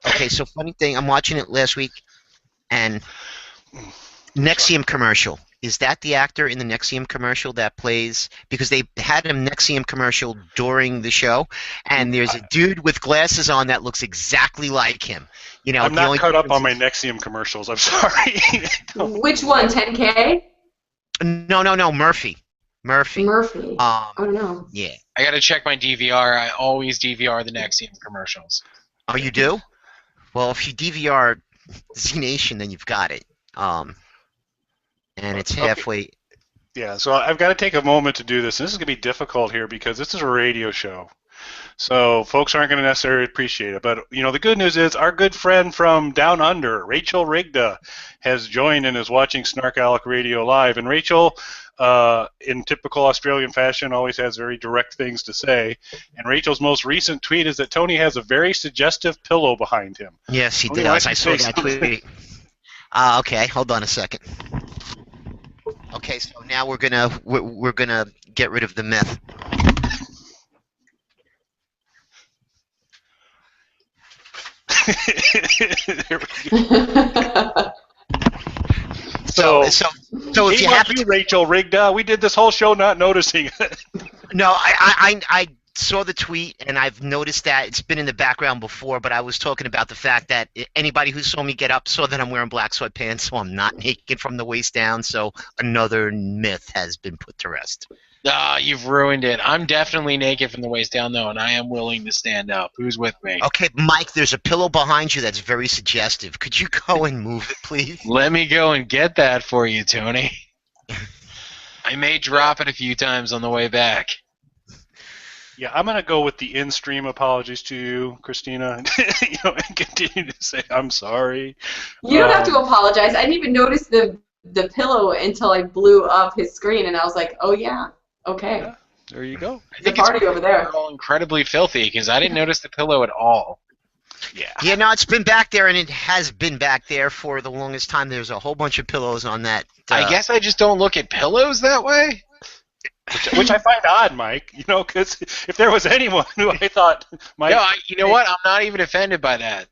okay, so funny thing, I'm watching it last week, and Nexium commercial. Is that the actor in the Nexium commercial that plays? Because they had a Nexium commercial during the show, and there's a dude with glasses on that looks exactly like him. I'm not caught up on my Nexium commercials. I'm sorry. Which one, 10K? No, Murphy. I don't know. Yeah. I gotta check my DVR. I always DVR the Nexium commercials. Oh, you do? Well, if you DVR Z Nation, then you've got it. And it's halfway. Okay. Yeah, so I've got to take a moment to do this. And this is going to be difficult here because this is a radio show. So folks aren't going to necessarily appreciate it. But, the good news is our good friend from Down Under, Rachel Rigda, has joined and is watching SnarkALecs Radio Live. And Rachel, in typical Australian fashion, always has very direct things to say. And Rachel's most recent tweet is that Tony has a very suggestive pillow behind him. Yes, he Tony, does. I saw that tweet. Okay, hold on a second. Okay, so now we're gonna get rid of the myth. There we go. So if you happen to, Rachel Rigda, we did this whole show not noticing it. no, I saw the tweet and I've noticed that it's been in the background before, but I was talking about the fact that anybody who saw me get up saw that I'm wearing black sweatpants, so I'm not naked from the waist down. So another myth has been put to rest. You've ruined it. I'm definitely naked from the waist down, though, and I am willing to stand up. Who's with me? Okay, Mike, there's a pillow behind you that's very suggestive. Could you go and move it, please? Let me go and get that for you, Tony. I may drop it a few times on the way back. Yeah, I'm going to go with the in-stream apologies to you, Christina, and continue to say I'm sorry. You don't have to apologize. I didn't even notice the pillow until I blew up his screen, and I was like, oh, yeah. Okay. Yeah, there you go. I think the party over there. We're all incredibly filthy because I didn't notice the pillow at all. Yeah. Yeah, no, it's been back there, and it has been back there for the longest time. There's a whole bunch of pillows on that. I guess I just don't look at pillows that way. Which I find odd, Mike. Because if there was anyone who I thought might. No, you know what? I'm not even offended by that.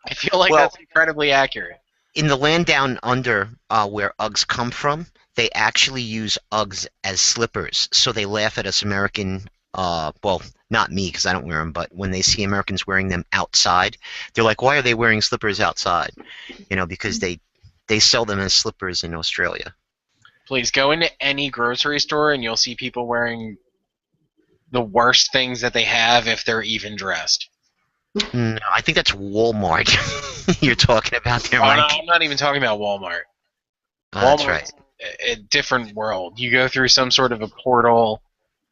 I feel like that's incredibly accurate. In the land down under where Uggs come from, they actually use Uggs as slippers. So they laugh at us American, well, not me because I don't wear them, but when they see Americans wearing them outside, they're like, why are they wearing slippers outside? Because they sell them as slippers in Australia. Please go into any grocery store and you'll see people wearing the worst things that they have if they're even dressed. No, I think that's Walmart you're talking about there, Mike. No, I'm not even talking about Walmart. That's right. A different world. You go through some sort of a portal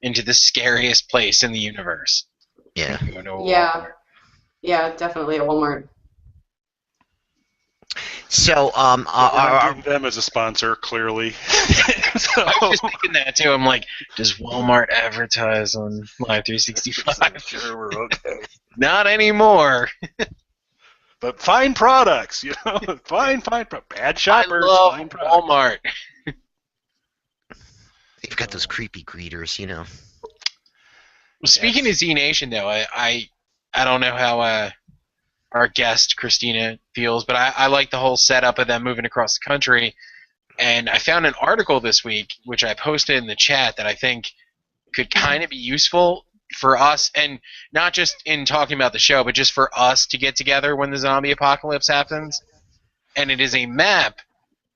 into the scariest place in the universe. Yeah. Yeah, definitely a Walmart. So, I'm using them as a sponsor, clearly. So. I was just thinking that too. I'm like, does Walmart advertise on Live 365? Sure, we're okay. Not anymore. But fine products, fine bad shoppers. I love fine products. Walmart. They've got those creepy greeters, Well, speaking of Z Nation, though, I don't know how our guest Christina feels, but I like the whole setup of them moving across the country. And I found an article this week, which I posted in the chat, that I think could kind of be useful for us, and not just in talking about the show, but just for us to get together when the zombie apocalypse happens. And it is a map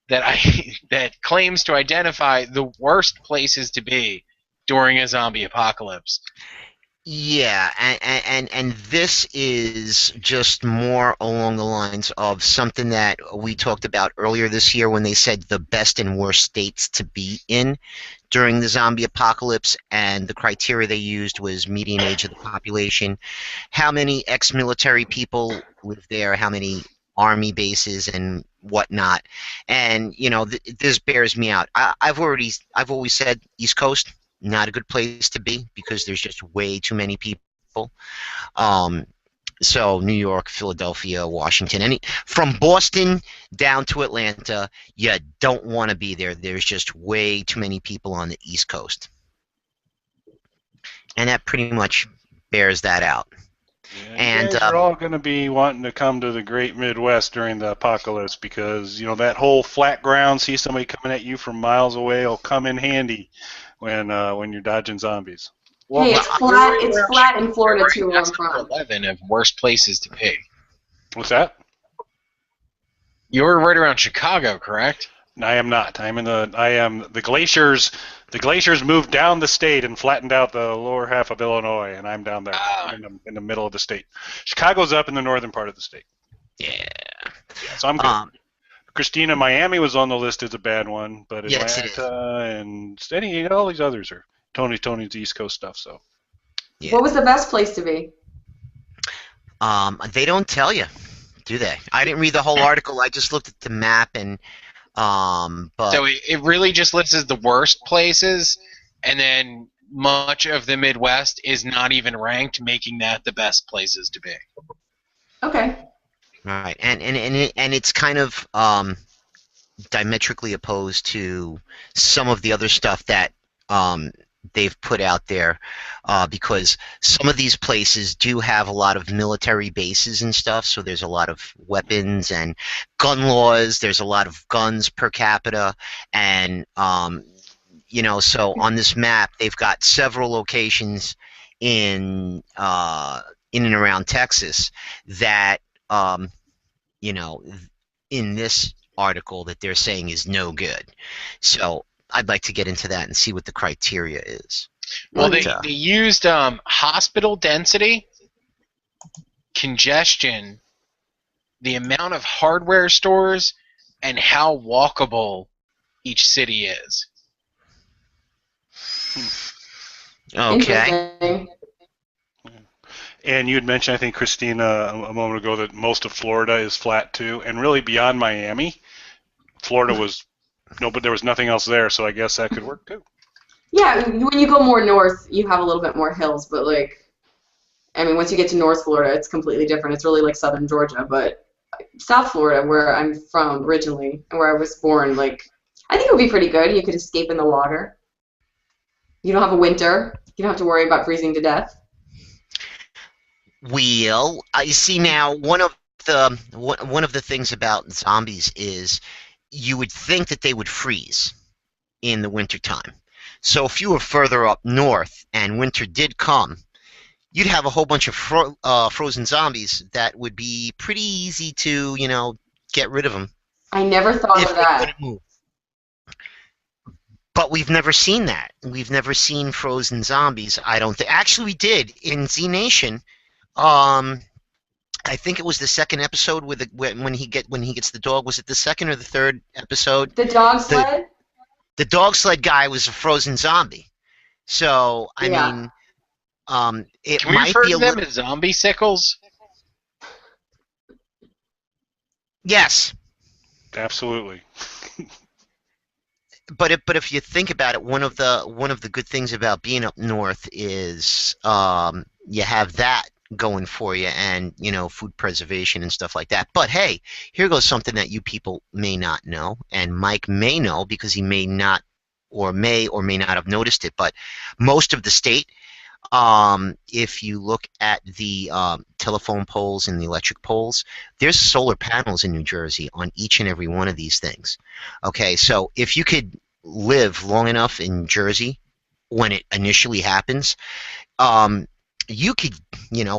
that claims to identify the worst places to be during a zombie apocalypse. Yeah, and this is just more along the lines of something that we talked about earlier this year when they said the best and worst states to be in during the zombie apocalypse, and the criteria they used was median age of the population, how many ex-military people live there, how many army bases and whatnot. And this bears me out. I've always said East Coast, not a good place to be because there's just way too many people. So New York, Philadelphia, Washington, from Boston down to Atlanta, you don't want to be there. There's just way too many people on the East Coast. And that pretty much bears that out. Yeah, and you guys are all going to be wanting to come to the great Midwest during the apocalypse because, that whole flat ground, see somebody coming at you from miles away will come in handy when you're dodging zombies. Well, hey, it's flat in Florida too. Where I'm from. 11 of worst places to be. What's that? You're right around Chicago, correct? I am not. I am the glaciers. The glaciers moved down the state and flattened out the lower half of Illinois, and I'm down there in the middle of the state. Chicago's up in the northern part of the state. Yeah. So I'm good. Christina, Miami was on the list as a bad one, but yes, Atlanta and all these others are Tony's East Coast stuff. So, yeah. What was the best place to be? They don't tell you, do they? I didn't read the whole article. I just looked at the map and. But so it really just lists the worst places, and then much of the Midwest is not even ranked, making that the best places to be. Okay. Right, and it's kind of diametrically opposed to some of the other stuff that they've put out there, because some of these places do have a lot of military bases and stuff, so there's a lot of weapons and gun laws. There's a lot of guns per capita, and so on this map they've got several locations in and around Texas that in this article that they're saying is no good. So I'd like to get into that and see what the criteria is. Well, they used hospital density, congestion, the amount of hardware stores, and how walkable each city is. Okay. And you had mentioned, I think, Christina, a moment ago, that most of Florida is flat too, and really beyond Miami, Florida was but there was nothing else there, so I guess that could work too. Yeah, when you go more north, you have a little bit more hills, but once you get to North Florida, it's completely different. It's really like southern Georgia, but South Florida, where I'm from originally and where I was born, I think it would be pretty good. You could escape in the water. You don't have a winter. You don't have to worry about freezing to death. Well, I see now one of the things about zombies is you would think that they would freeze in the wintertime. So if you were further up north and winter did come, you'd have a whole bunch of frozen zombies that would be pretty easy to, get rid of them. I never thought of that. Move. But we've never seen that. We've never seen frozen zombies, I don't think. Actually, we did in Z Nation. I think it was the second episode when he gets the dog. Was it the second or the third episode? The dog sled? The dog sled guy was a frozen zombie. So I mean, it Can we might refer be to them as zombie sickles? Yes. Absolutely. But if you think about it, one of the good things about being up north is you have that going for you, and food preservation and stuff like that. But hey, here goes something that you people may not know, and Mike may know because he may not or may not have noticed it. But most of the state, if you look at the telephone poles and the electric poles, there's solar panels in New Jersey on each and every one of these things. Okay, so if you could live long enough in Jersey when it initially happens, you could,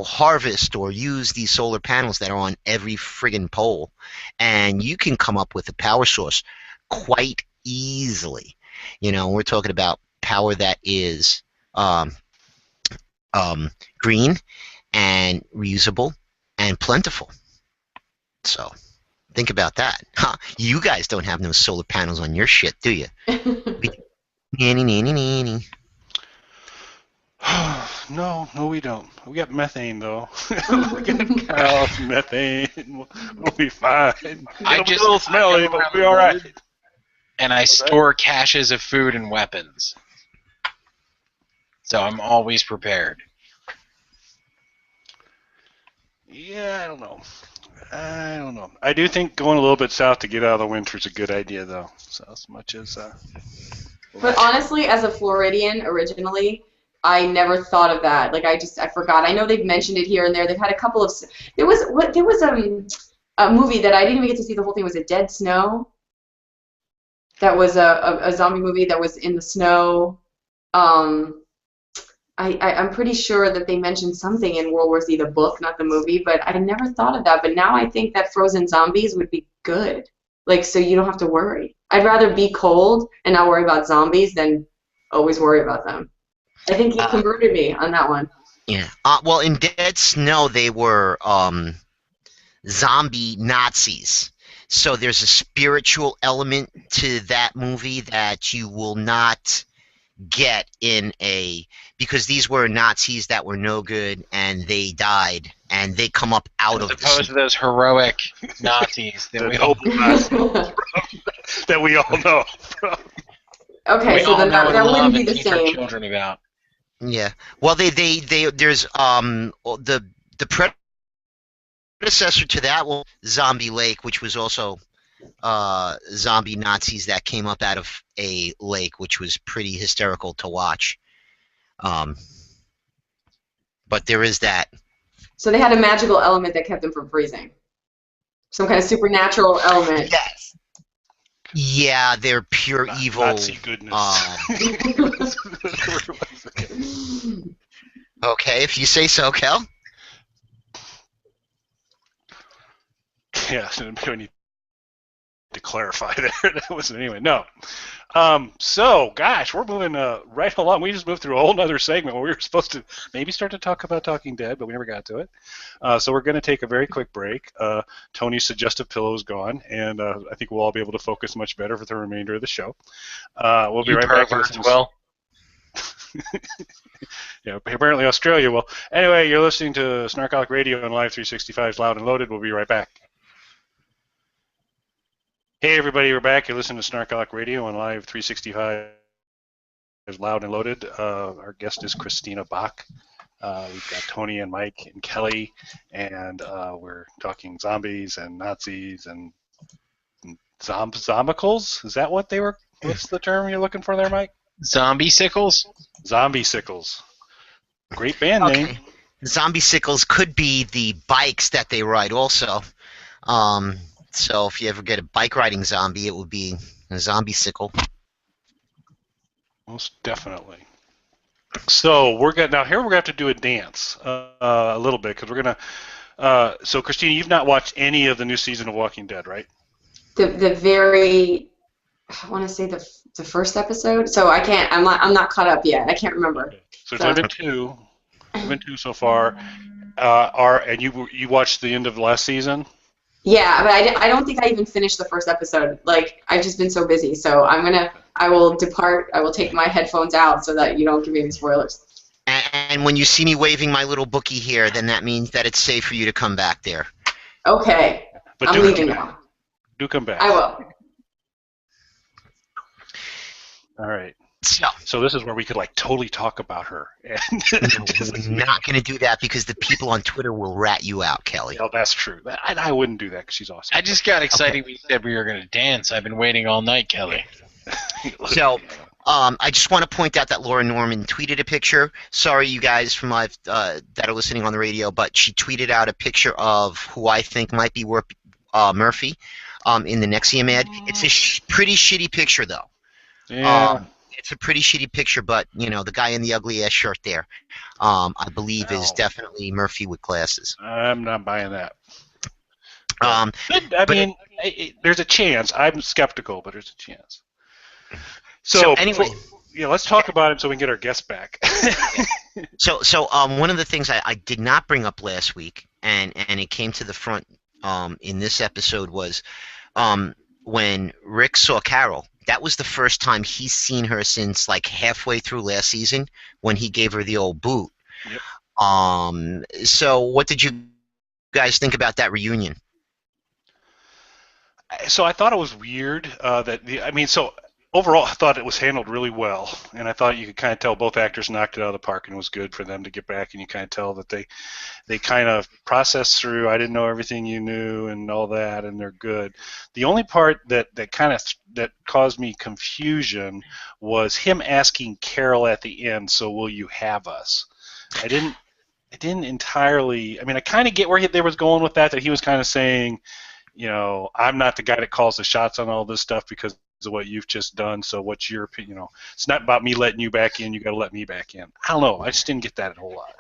harvest or use these solar panels that are on every friggin' pole, and you can come up with a power source quite easily. We're talking about power that is green and reusable and plentiful. So think about that. Huh, you guys don't have no solar panels on your shit, do you? Nanny. No, we don't. We got methane, though. We got cows, methane. We'll be fine. It'll be a little smelly, but we'll be all right. And I store caches of food and weapons. So I'm always prepared. Yeah, I don't know. I do think going a little bit south to get out of the winter is a good idea, though. So as much as... But honestly, as a Floridian originally, I never thought of that. I forgot. I know they've mentioned it here and there. They've had a couple of... There was a movie that I didn't even get to see the whole thing. It was a Dead Snow. That was a zombie movie that was in the snow. I'm pretty sure that they mentioned something in World War Z, the book, not the movie, but I never thought of that. But now I think that frozen zombies would be good. So you don't have to worry. I'd rather be cold and not worry about zombies than always worry about them. I think you converted me on that one. Yeah. Well, in Dead Snow, they were zombie Nazis. So there's a spiritual element to that movie that you will not get because these were Nazis that were no good and they died and they come up out of as opposed to those heroic Nazis that we all know. Okay, so then that wouldn't be the same. Children about. Yeah. Well, there's the predecessor to that was Zombie Lake, which was also zombie Nazis that came up out of a lake, which was pretty hysterical to watch. But there is that. So they had a magical element that kept them from freezing. Some kind of supernatural element. Yes. Yeah, they're pure evil. Nazi goodness. Okay, if you say so, Kel. Yeah, we need to clarify there. That wasn't anyway. No. So, gosh, we're moving right along. We just moved through a whole other segment where we were supposed to maybe start to talk about Talking Dead, but we never got to it. So we're going to take a very quick break. Tony's suggestive pillow is gone, and I think we'll all be able to focus much better for the remainder of the show. We'll be right back. Well. Yeah, apparently Australia will. Anyway, you're listening to SnarkALecs Radio and Live 365's Loud and Loaded. We'll be right back. Hey everybody, we're back. You're listening to SnarkALecs Radio and Live 365 is Loud and Loaded. Our guest is Christina Bach. We've got Tony and Mike and Kelly, and we're talking zombies and Nazis and zombicles. Is that what they were? What's the term you're looking for there, Mike? Zombie sickles? Zombie sickles. Great band name. Zombie sickles could be the bikes that they ride also. So if you ever get a bike riding zombie, it would be a zombie sickle. Most definitely. So we're gonna here we're gonna have to do a dance a little bit because we're gonna. So Christina, you've not watched any of the new season of Walking Dead, right? The very, I want to say the first episode. So I can't. I'm not caught up yet. I can't remember. So there's only been two. There's been two so far. And you watched the end of the last season? Yeah, but I don't think I even finished the first episode. Like, I've just been so busy. So I will depart. I will take my headphones out so that you don't give me any spoilers. And when you see me waving my little bookie here, then that means that it's safe for you to come back there. Okay. But I'm leaving now. Do come back. I will. All right. So this is where we could like totally talk about her. We're not going to do that because the people on Twitter will rat you out, Kelly. Oh, that's true. I wouldn't do that because she's awesome. I just got excited when you said we were going to dance. I've been waiting all night, Kelly. So I just want to point out that Laura Norman tweeted a picture. Sorry, you guys from live that are listening on the radio, but she tweeted out a picture of who I think might be Murphy in the Nexium ad. It's a pretty shitty picture, though. Yeah. It's a pretty shitty picture, but, you know, the guy in the ugly-ass shirt there, I believe is definitely Murphy with glasses. I'm not buying that. I mean, there's a chance. I'm skeptical, but there's a chance. So anyway, let's talk about it so we can get our guests back. So one of the things I did not bring up last week, and it came to the front in this episode, was when Rick saw Carol. That was the first time he's seen her since like halfway through last season when he gave her the old boot. Yep. So what did you guys think about that reunion? So I thought it was weird so overall I thought it was handled really well, and I thought you could kind of tell both actors knocked it out of the park, and it was good for them to get back, and you kind of tell that they kind of processed through, I didn't know everything you knew and all that, and they're good. The only part that caused me confusion was him asking Carol at the end, so will you have us? I didn't entirely, I mean, I kind of get where they was going with that he was kind of saying, you know, I'm not the guy that calls the shots on all this stuff because of what you've just done, so what's your opinion? You know, it's not about me letting you back in, you got to let me back in. I don't know, I just didn't get that a whole lot.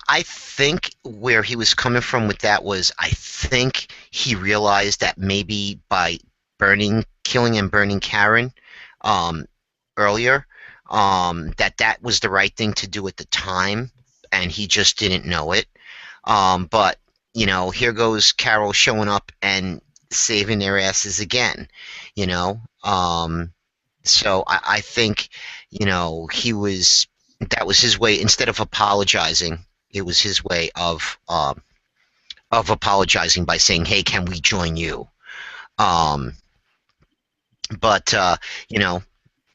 I think where he was coming from with that was, I think he realized that maybe by killing and burning Karen earlier, that was the right thing to do at the time, and he just didn't know it. But, you know, here goes Carol showing up and saving their asses again, you know. So I think, you know, that was his way. Instead of apologizing, it was his way of apologizing by saying, hey, can we join you? But you know,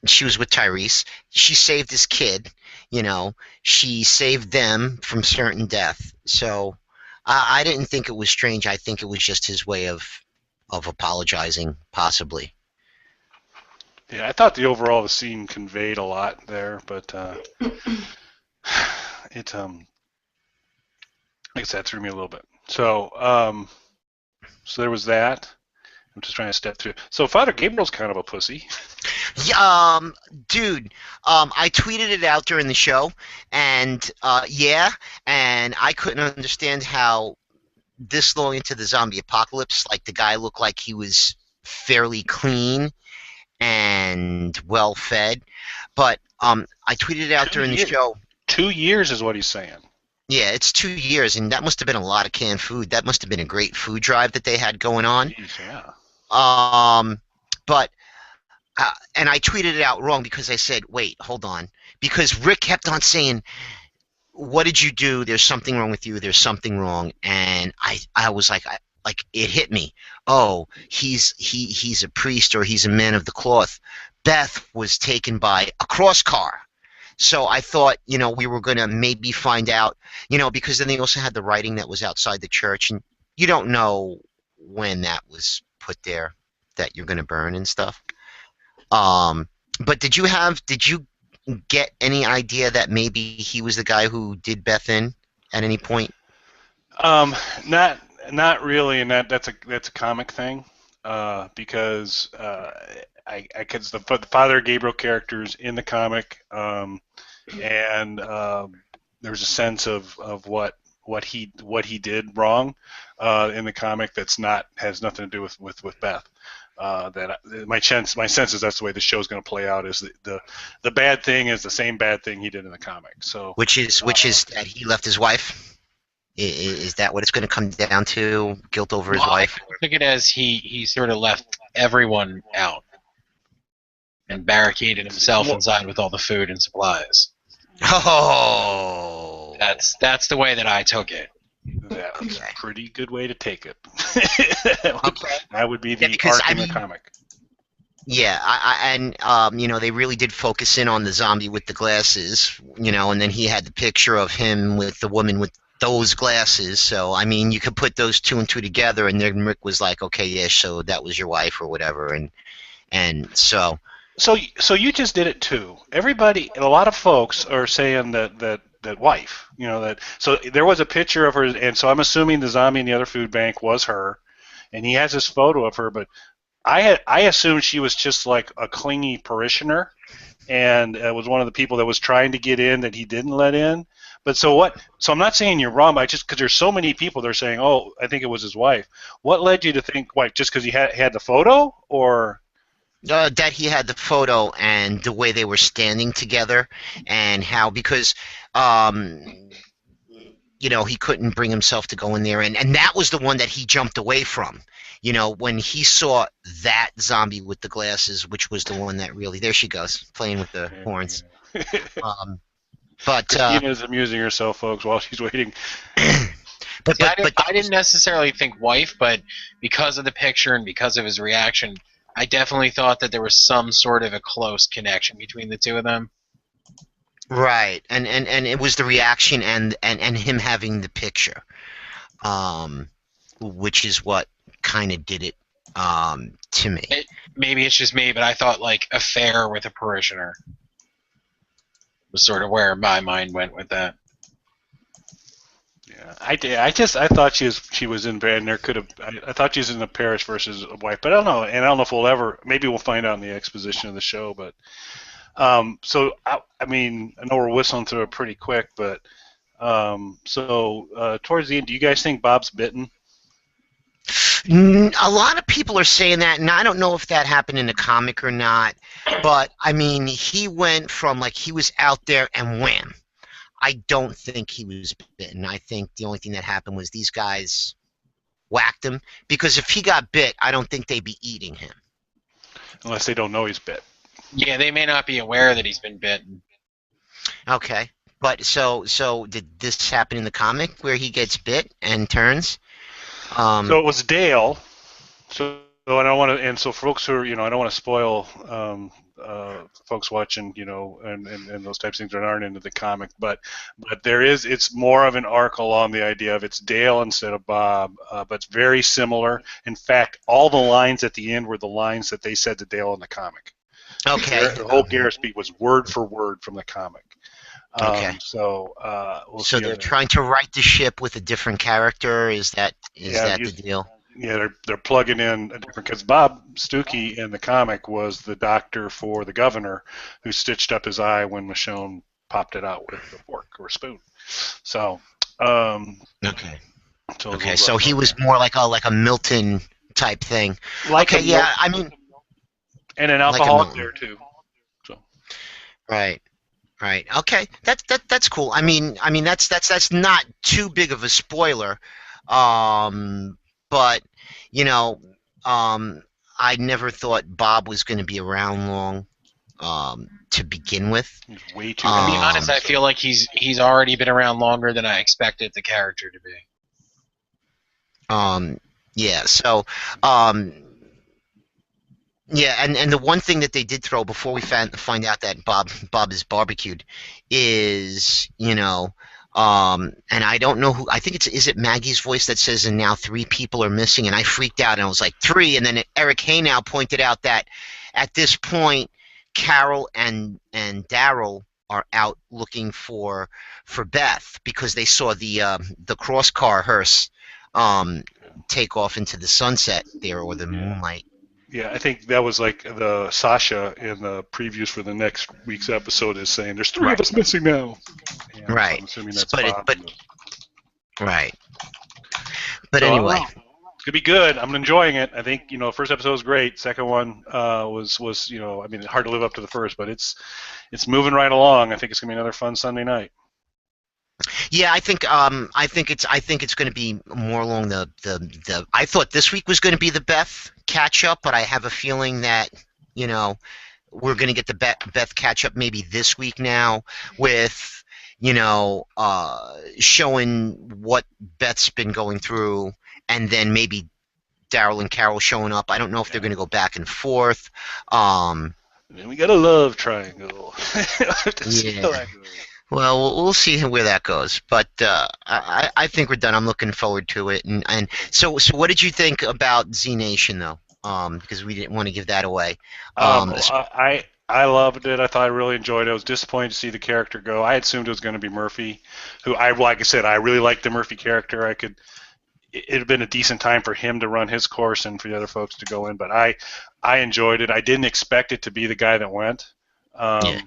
she was with Tyrese. She saved his kid, you know. She saved them from certain death. So I didn't think it was strange. I think it was just his way of apologizing, possibly. Yeah, I thought the scene conveyed a lot there, but it I guess that threw me a little bit. So so there was that. I'm just trying to step through. So Father Gabriel's kind of a pussy. Yeah, dude, I tweeted it out during the show, and and I couldn't understand how this long into the zombie apocalypse, like the guy looked like he was fairly clean and well fed, but I tweeted it out during the show. 2 years is what he's saying. Yeah, it's 2 years, and that must have been a lot of canned food. That must have been a great food drive that they had going on. Jeez, yeah. But and I tweeted it out wrong because I said, wait, hold on, because Rick kept on saying, what did you do? There's something wrong with you. There's something wrong. And I was like, it hit me. Oh, he's a priest, or he's a man of the cloth. Beth was taken by a cross car. So I thought, we were going to maybe find out, because then they also had the writing that was outside the church, and you don't know when that was put there that you're going to burn and stuff. But did you get any idea that maybe he was the guy who did Beth in at any point? Not really, and that's a comic thing, because because the Father Gabriel characters in the comic, and there was a sense of what he did wrong in the comic has nothing to do with Beth. My sense is that's the way the show's going to play out. Is the bad thing is the same bad thing he did in the comic. So which is that he left his wife. Is that what it's going to come down to? Guilt over his wife? I took it as he sort of left everyone out and barricaded himself inside with all the food and supplies. Oh, that's the way that I took it. That's a pretty good way to take it. Okay. That would be the arc in the comic. Yeah, and they really did focus in on the zombie with the glasses, and then he had the picture of him with the woman with those glasses. So, I mean, you could put those two and two together, and then Rick was like, okay, yeah, so that was your wife or whatever, and so... So you just did it too. Everybody, a lot of folks are saying that wife, so there was a picture of her, and so I'm assuming the zombie in the other food bank was her, and he has this photo of her, but I assumed she was just like a clingy parishioner, and was one of the people that was trying to get in that he didn't let in. But so I'm not saying you're wrong, but just because there's so many people, they're saying, oh, I think it was his wife. What led you to think wife? Just because he had the photo, or? That he had the photo and the way they were standing together, and how, because he couldn't bring himself to go in there, and that was the one that he jumped away from. When he saw that zombie with the glasses, which was the one that really, there she goes, playing with the horns. But Christina's amusing herself, folks, while she's waiting. But I didn't necessarily think wife, but because of the picture and because of his reaction, I definitely thought that there was some sort of a close connection between the two of them. Right, and it was the reaction and him having the picture, which is what kind of did it to me. Maybe it's just me, but I thought like affair with a parishioner was sort of where my mind went with that. Yeah, I did. I thought she was in bed, and I thought she was in the parish versus a wife, but I don't know, and I don't know if maybe we'll find out in the exposition of the show, but so I mean, I know we're whistling through it pretty quick, but towards the end, do you guys think Bob's bitten? A lot of people are saying that, and I don't know if that happened in the comic or not, but I mean, he went from like he was out there and wham. I don't think he was bitten. I think the only thing that happened was these guys whacked him, because if he got bit, I don't think they'd be eating him. Unless they don't know he's bit. Yeah, they may not be aware that he's been bitten. Okay, but so did this happen in the comic where he gets bit and turns? So it was Dale. So I don't want to, and so folks who are, I don't want to spoil folks watching, and those types of things that aren't into the comic. But it's more of an arc along the idea of it's Dale instead of Bob, but it's very similar. In fact, all the lines at the end were the lines that they said to Dale in the comic. Okay. The whole Garrus speak was word for word from the comic. Okay. So we'll so see they're trying to write the ship with a different character. Is that the deal? Yeah, they're plugging in a different, because Bob Stuckey in the comic was the doctor for the governor who stitched up his eye when Michonne popped it out with a fork or a spoon. So okay. So he was more like a Milton type thing. I mean, and an alcoholic there too. So right. Okay. That's cool. I mean that's not too big of a spoiler. But I never thought Bob was going to be around long to begin with. He's way too. To be honest, I feel like he's already been around longer than I expected the character to be. Yeah. So. Yeah, and the one thing that they did throw before we find out that Bob is barbecued is, and I don't know who, I think is it Maggie's voice that says, and now 3 people are missing, and I freaked out and I was like 3, and then Eric Haynow pointed out that at this point Carol and Daryl are out looking for Beth because they saw the cross-car hearse take off into the sunset there, or the moonlight. Yeah, I think that was like the Sasha in the previews for the next week's episode is saying there's 3 of us missing now. And right. I'm assuming that's Bob. Right. But anyway, it's gonna be good. I'm enjoying it. I think first episode was great. Second one was hard to live up to the first, but it's moving right along. I think it's gonna be another fun Sunday night. Yeah, I think it's going to be more along the. I thought this week was going to be the Beth catch up, but I have a feeling that we're going to get the Beth catch up maybe this week now with showing what Beth's been going through, and then maybe Daryl and Carol showing up. I don't know if they're going to go back and forth. And we got a love triangle. Yeah. Well, we'll see where that goes, but I think we're done. I'm looking forward to it. And so what did you think about Z Nation, though? Because we didn't want to give that away. I loved it. I thought I really enjoyed it. I was disappointed to see the character go. I assumed it was going to be Murphy, who like I said, I really liked the Murphy character. It had been a decent time for him to run his course and for the other folks to go in, but I enjoyed it. I didn't expect it to be the guy that went. Yeah.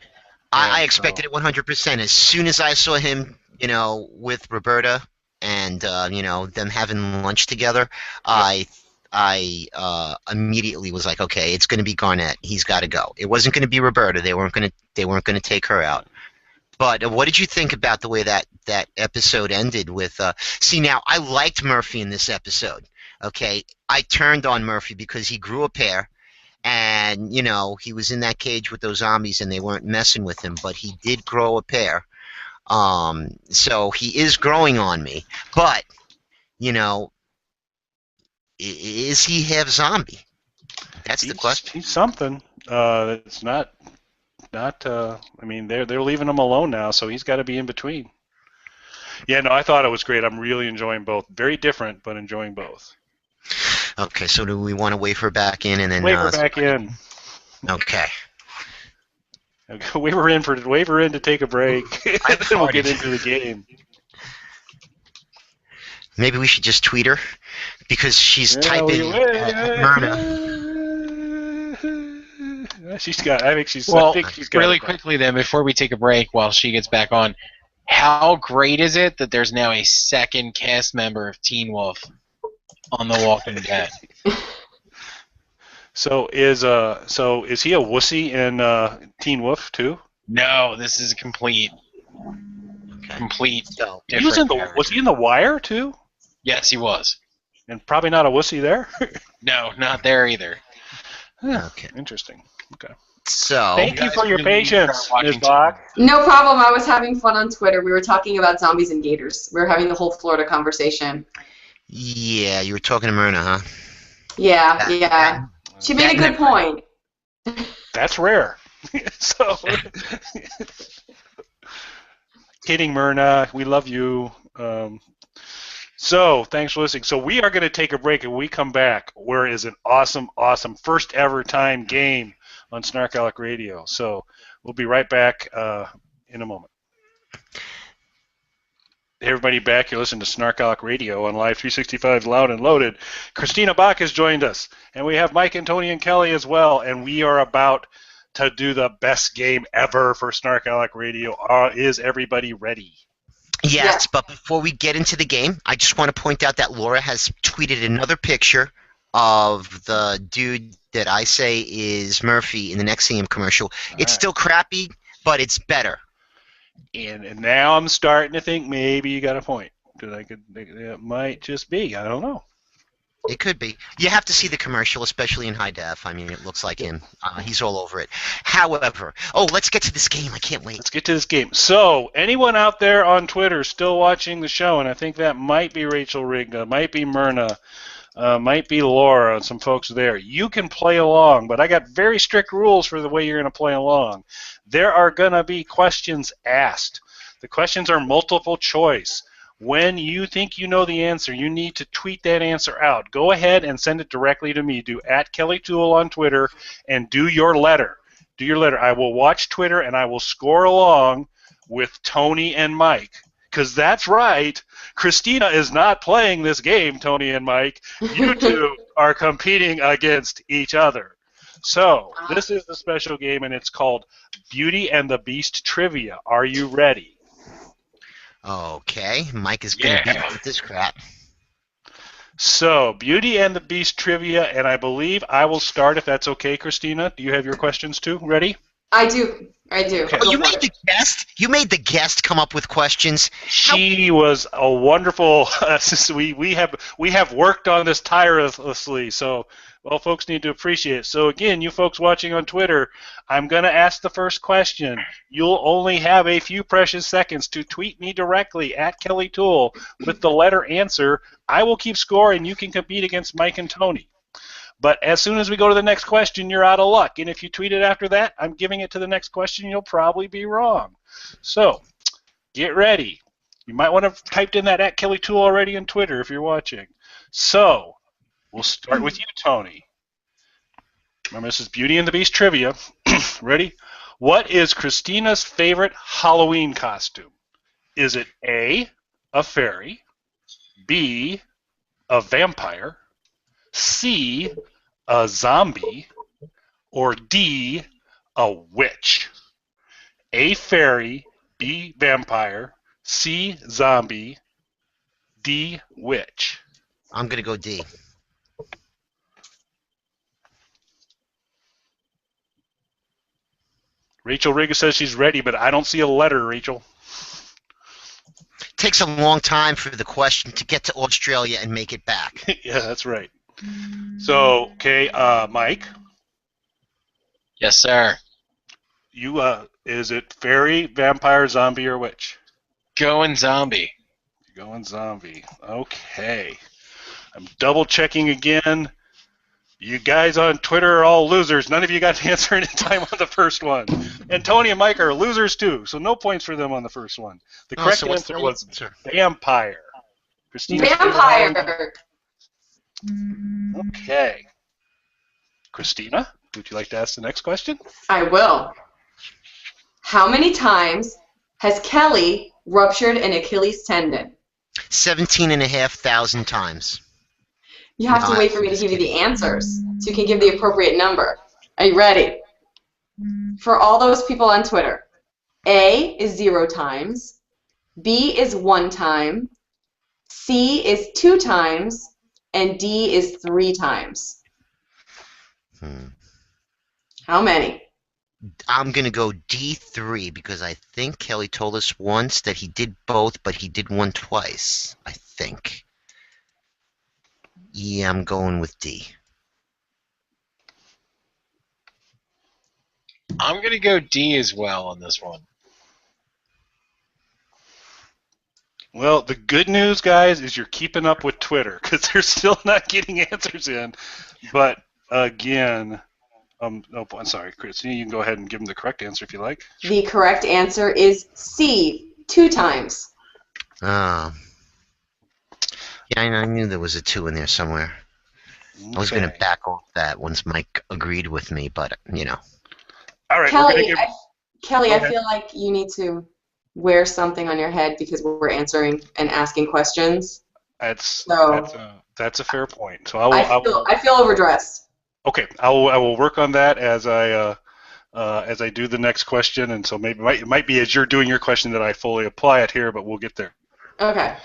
I expected it 100%. As soon as I saw him, with Roberta and them having lunch together, I immediately was like, okay, it's going to be Garnett. He's got to go. It wasn't going to be Roberta. They weren't going to take her out. But what did you think about the way that episode ended with? See, now I liked Murphy in this episode. Okay, I turned on Murphy because he grew a pair. And, he was in that cage with those zombies and they weren't messing with him, but he did grow a pair. So he is growing on me. But, is he half zombie? That's the question. He's something. It's not. They're leaving him alone now, so he's got to be in between. Yeah, no, I thought it was great. I'm really enjoying both. Very different, but enjoying both. Okay, so do we want to wave her back in and then wave her back in? Okay. Wave her in to take a break, and then we'll get into the game. Maybe we should just tweet her because she's typing Myrna. I think she's got really quickly then, before we take a break, while she gets back on, how great is it that there's now a second cast member of Teen Wolf on The Walking Dead? So is he a wussy in Teen Wolf too? No, this is a complete different. Was he in The Wire too? Yes, he was. And probably not a wussy there. No, not there either. Okay. Interesting. Okay. So thank you for your patience, Ms. Bach. No problem. I was having fun on Twitter. We were talking about zombies and gators. We were having the whole Florida conversation. Yeah, you were talking to Myrna, huh? Yeah. She made a good point. That's rare. So, kidding, Myrna. We love you. So, thanks for listening. So, we are going to take a break, and when we come back, where is an awesome, awesome first ever time game on SnarkALec Radio. So, we'll be right back in a moment. Hey everybody, back. You're listening to SnarkALec Radio on Live 365 Loud and Loaded. Christina Bach has joined us, and we have Mike and Tony and Kelly as well, and we are about to do the best game ever for SnarkALec Radio. Is everybody ready? Yes, but before we get into the game, I just want to point out that Laura has tweeted another picture of the dude that I say is Murphy in the Nexium commercial. It's still crappy, but it's better. And now I'm starting to think maybe you got a point. Because it might just be. I don't know. It could be. You have to see the commercial, especially in high def. I mean, it looks like him. He's all over it. However, let's get to this game. I can't wait. Let's get to this game. So, anyone out there on Twitter still watching the show, and I think that might be Rachel Rigna, might be Myrna, might be Laura, and some folks there. You can play along, but I got very strict rules for the way you're going to play along. There are going to be questions asked. The questions are multiple choice. When you think you know the answer, you need to tweet that answer out. Go ahead and send it directly to me. Do @KellyTool on Twitter and do your letter. Do your letter. I will watch Twitter and I will score along with Tony and Mike. Because that's right, Christina is not playing this game, Tony and Mike. You two are competing against each other. So, this is the special game, and it's called Beauty and the Beast Trivia. Are you ready? Okay, Mike is going to beat me with this crap. So, Beauty and the Beast Trivia, and I believe I will start if that's okay, Christina. Do you have your questions too? Ready? I do. Okay. You made the guest. You made the guest come up with questions. She was a wonderful. We have worked on this tirelessly. So, well, folks need to appreciate it. So again, you folks watching on Twitter, I'm going to ask the first question. You'll only have a few precious seconds to tweet me directly @KellyTool with the letter answer. I will keep score, and you can compete against Mike and Tony. But as soon as we go to the next question, you're out of luck. And if you tweet it after that, I'm giving it to the next question. You'll probably be wrong. So get ready. You might want to have typed in that @KellyTool already on Twitter if you're watching. So we'll start with you, Tony. Remember, this is Beauty and the Beast Trivia. Ready? What is Christina's favorite Halloween costume? Is it A, a fairy, B, a vampire, C, a zombie, or D, a witch? A fairy, B vampire, C zombie, D witch. I'm going to go D. Rachel Riga says she's ready, but I don't see a letter, Rachel. Takes a long time for the question to get to Australia and make it back. Yeah, that's right. So, okay, Mike. Yes, sir. You, is it fairy, vampire, zombie, or witch? Going zombie. You're going zombie. Okay. I'm double checking again. You guys on Twitter are all losers. None of you got to answer in time on the first one. And Tony and Mike are losers too, so no points for them on the first one. The correct answer was vampire. Christina. Vampire. Okay. Christina, would you like to ask the next question? I will. How many times has Kelly ruptured an Achilles tendon? 17,500 times. You have to wait for me to give you the answers so you can give the appropriate number. Are you ready? For all those people on Twitter, A is 0 times, B is 1 time, C is 2 times, and D is 3 times. How many? I'm going to go D3 because I think Kelly told us once that he did both, but he did one twice, I think. Yeah, I'm going with D. I'm going to go D as well on this one. Well, the good news, guys, is you're keeping up with Twitter because they're still not getting answers in. But, again, No, I'm sorry, Christina. You can go ahead and give him the correct answer if you like. The correct answer is C, 2 times. Yeah, I knew there was a 2 in there somewhere. I was going to back off that once Mike agreed with me, but, you know. All right, Kelly, I feel like you need to wear something on your head because we're answering and asking questions. That's a fair point. So I feel overdressed. Okay, I will work on that as I do the next question, and so maybe it might be as you're doing your question that I fully apply it here, but we'll get there. Okay.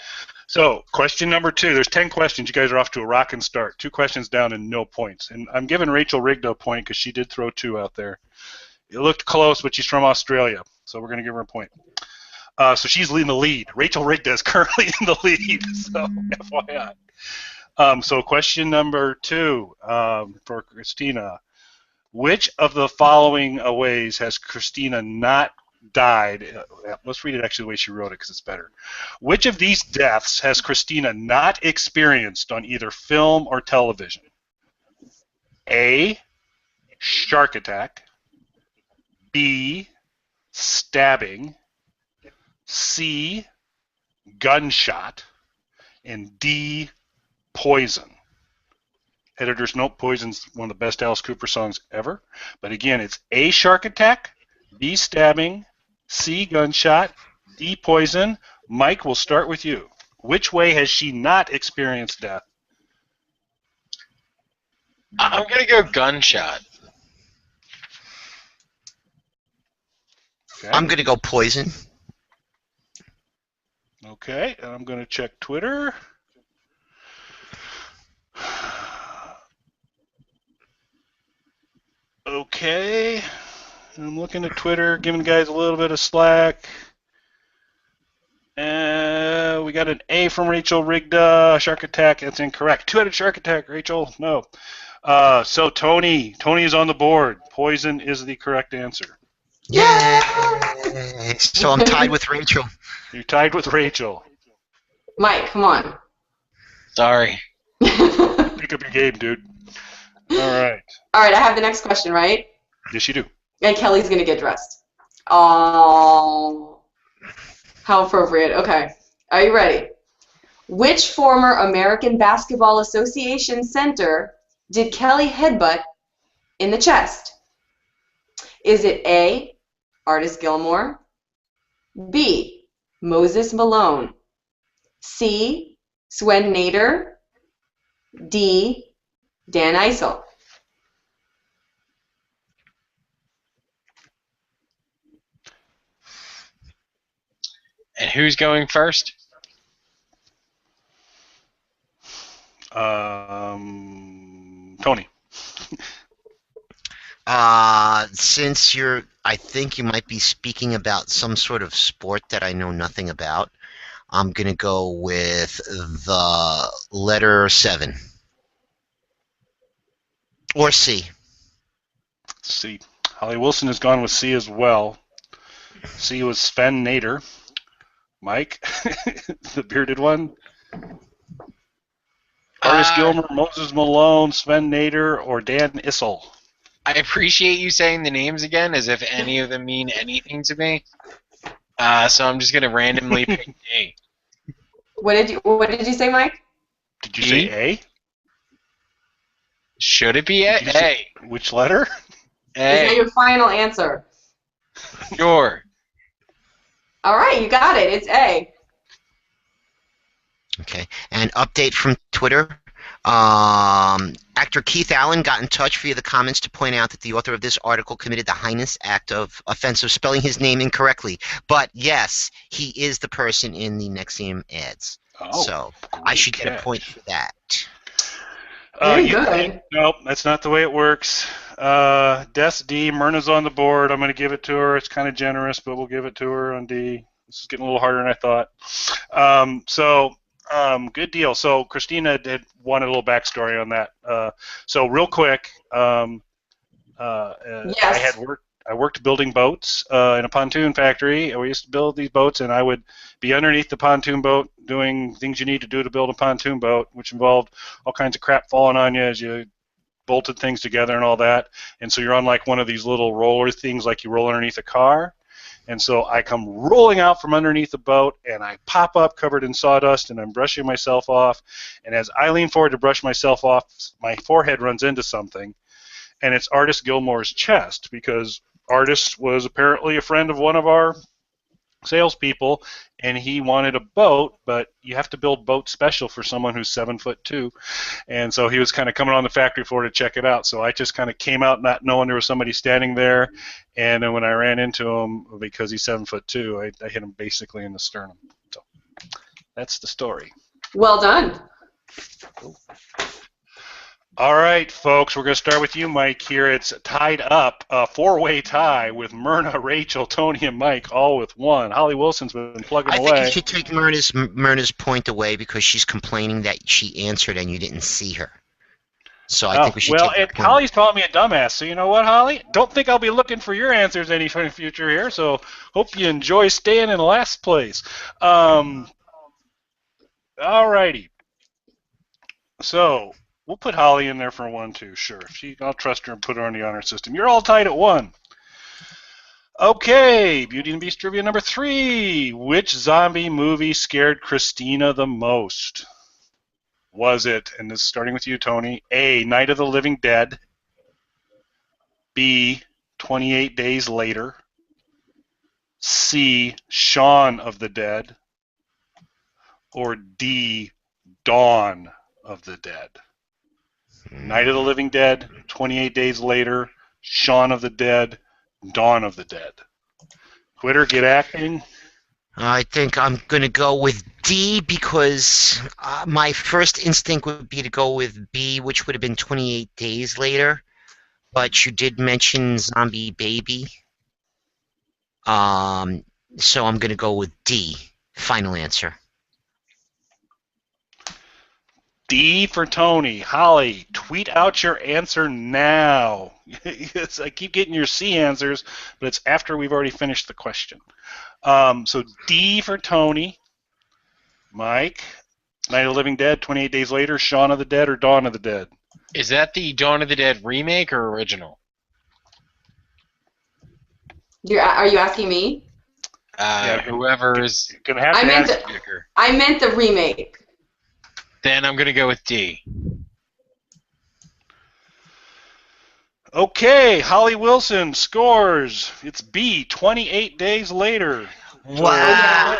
So, question number 2. There's 10 questions. You guys are off to a rocking start. 2 questions down and no points. And I'm giving Rachel Rigda a point because she did throw 2 out there. It looked close, but she's from Australia, so we're going to give her a point. So she's in the lead. Rachel Rigda is currently in the lead, so FYI. So question number 2 for Christina. Which of the following ways has Christina not died? Let's read it actually the way she wrote it because it's better. Which of these deaths has Christina not experienced on either film or television? A, shark attack. B, stabbing. C, gunshot. And D, poison. Editor's note, Poison's one of the best Alice Cooper songs ever. But again, it's A, shark attack, B, stabbing, C, gunshot, D, poison. Mike, we'll start with you. Which way has she not experienced death? I'm going to go gunshot. Okay. I'm going to go poison. Okay, and I'm going to check Twitter. Okay, I'm looking at Twitter, giving guys a little bit of slack. We got an A from Rachel Rigda. Shark attack, that's incorrect. 2-headed shark attack, Rachel. No. So Tony is on the board. Poison is the correct answer. Yay! So I'm tied with Rachel. You're tied with Rachel. Mike, come on. Sorry. Pick up your game, dude. All right. All right, I have the next question, right? Yes, you do. And Kelly's going to get dressed. Oh, how appropriate. Okay. Are you ready? Which former American Basketball Association center did Kelly headbutt in the chest? Is it A, Artis Gilmore, B, Moses Malone, C, Swen Nader, D, Dan Issel? And who's going first? Tony. Since I think you might be speaking about some sort of sport that I know nothing about, I'm going to go with the letter 7. Or C. C. Holly Wilson has gone with C as well. C was Sven Nader. Mike, the bearded one. Artis Gilmore, Moses Malone, Sven Nader, or Dan Issel. I appreciate you saying the names again as if any of them mean anything to me. So I'm just going to randomly pick A. What did you say, Mike? Did you say A? Should it be A? Which letter? A. Is that your final answer? Sure. All right, you got it. It's A. Okay. And update from Twitter. Actor Keith Allen got in touch via the comments to point out that the author of this article committed the heinous act of offense of spelling his name incorrectly. But yes, he is the person in the Nexium ads. Oh, so I should get a point for that. Very good. Nope, that's not the way it works. Des D. Myrna's on the board. I'm going to give it to her. It's kind of generous, but we'll give it to her on D. This is getting a little harder than I thought. Good deal. So Christina did want a little backstory on that. So real quick, Yes. I worked building boats in a pontoon factory. We used to build these boats, and I would be underneath the pontoon boat doing things you need to do to build a pontoon boat, which involved all kinds of crap falling on you as you bolted things together and all that. And so you're on like one of these little roller things like you roll underneath a car. And so I come rolling out from underneath the boat, and I pop up covered in sawdust, and I'm brushing myself off. And as I lean forward to brush myself off, my forehead runs into something, and it's Artist Gilmore's chest, because Artist was apparently a friend of one of our salespeople, and he wanted a boat, but you have to build boat special for someone who's 7'2", and so he was kind of coming on the factory floor to check it out. So I just kind of came out not knowing there was somebody standing there, and then when I ran into him, because he's 7'2", I hit him basically in the sternum. So that's the story. Well done. All right, folks, we're going to start with you, Mike, here. It's tied up, a four-way tie with Myrna, Rachel, Tony, and Mike, all with one. Holly Wilson's been plugging away. I think you should take Myrna's point away because she's complaining that she answered and you didn't see her. So I think we should take her. Holly's calling me a dumbass, so you know what, Holly? Don't think I'll be looking for your answers any in the future here, so hope you enjoy staying in last place. All righty. So we'll put Holly in there for 1, 2, sure. I'll trust her and put her on the honor system. You're all tied at 1. Okay, Beauty and the Beast trivia number 3. Which zombie movie scared Christina the most? Was it, and this is starting with you, Tony, A, Night of the Living Dead, B, 28 Days Later, C, Shaun of the Dead, or D, Dawn of the Dead? Night of the Living Dead, 28 Days Later, Shaun of the Dead, Dawn of the Dead. Twitter, get acting. I think I'm going to go with D because my first instinct would be to go with B, which would have been 28 Days Later. But you did mention Zombie Baby. So I'm going to go with D. Final answer. D for Tony. Holly, tweet out your answer now. I keep getting your C answers, but it's after we've already finished the question. So D for Tony. Mike, Night of the Living Dead, 28 Days Later, Shaun of the Dead, or Dawn of the Dead? Is that the Dawn of the Dead remake or original? Are you asking me? Whoever is gonna have to ask. I meant the remake. Then I'm going to go with D. Okay, Holly Wilson scores. It's B, 28 Days Later. Wow.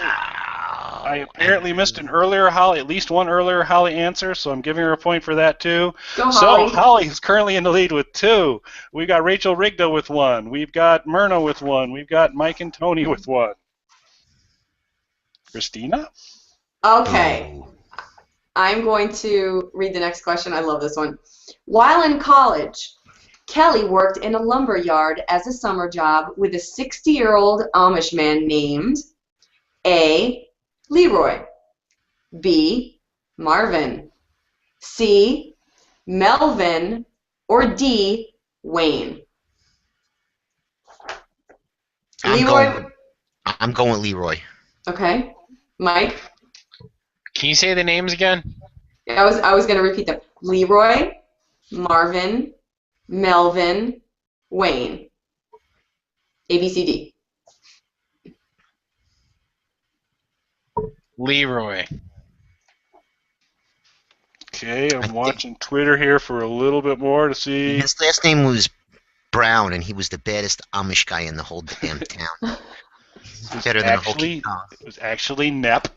I apparently missed at least one earlier Holly answer, so I'm giving her a point for that too. Go, Holly. So Holly is currently in the lead with 2. We've got Rachel Rigdo with 1. We've got Myrna with 1. We've got Mike and Tony with 1. Christina? Okay. I'm going to read the next question. I love this one. While in college, Kelly worked in a lumber yard as a summer job with a 60-year-old Amish man named A, Leroy, B, Marvin, C, Melvin, or D, Wayne. I'm going with Leroy. Okay. Mike? Can you say the names again? I was going to repeat them. Leroy, Marvin, Melvin, Wayne. A, B, C, D. Leroy. Okay, I'm watching Twitter here for a little bit more to see. His last name was Brown, and he was the baddest Amish guy in the whole damn town. Better than a hokey dog. It was actually Nep.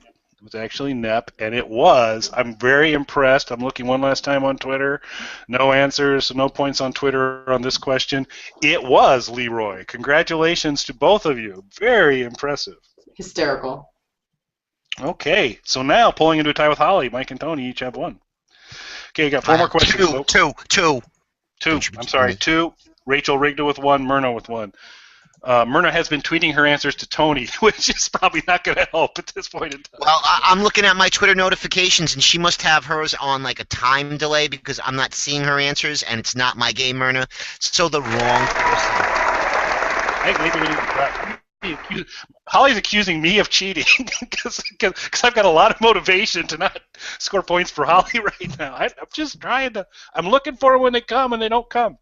It was actually Nep, and it was. I'm very impressed. I'm looking one last time on Twitter. No answers, so no points on Twitter on this question. It was Leroy. Congratulations to both of you. Very impressive. Hysterical. Okay, so now pulling into a tie with Holly, Mike and Tony each have 1. Okay, you got 4 more questions. Two. I'm sorry, 2. Rachel Rigdo with 1, Myrna with 1. Myrna has been tweeting her answers to Tony, which is probably not going to help at this point in time. Well, I'm looking at my Twitter notifications, and she must have hers on like a time delay because I'm not seeing her answers, and it's not my game, Myrna. So the wrong person. I think maybe we need to Holly's accusing me of cheating because I've got a lot of motivation to not score points for Holly right now. I'm just trying to. I'm looking for them when they come, and they don't come.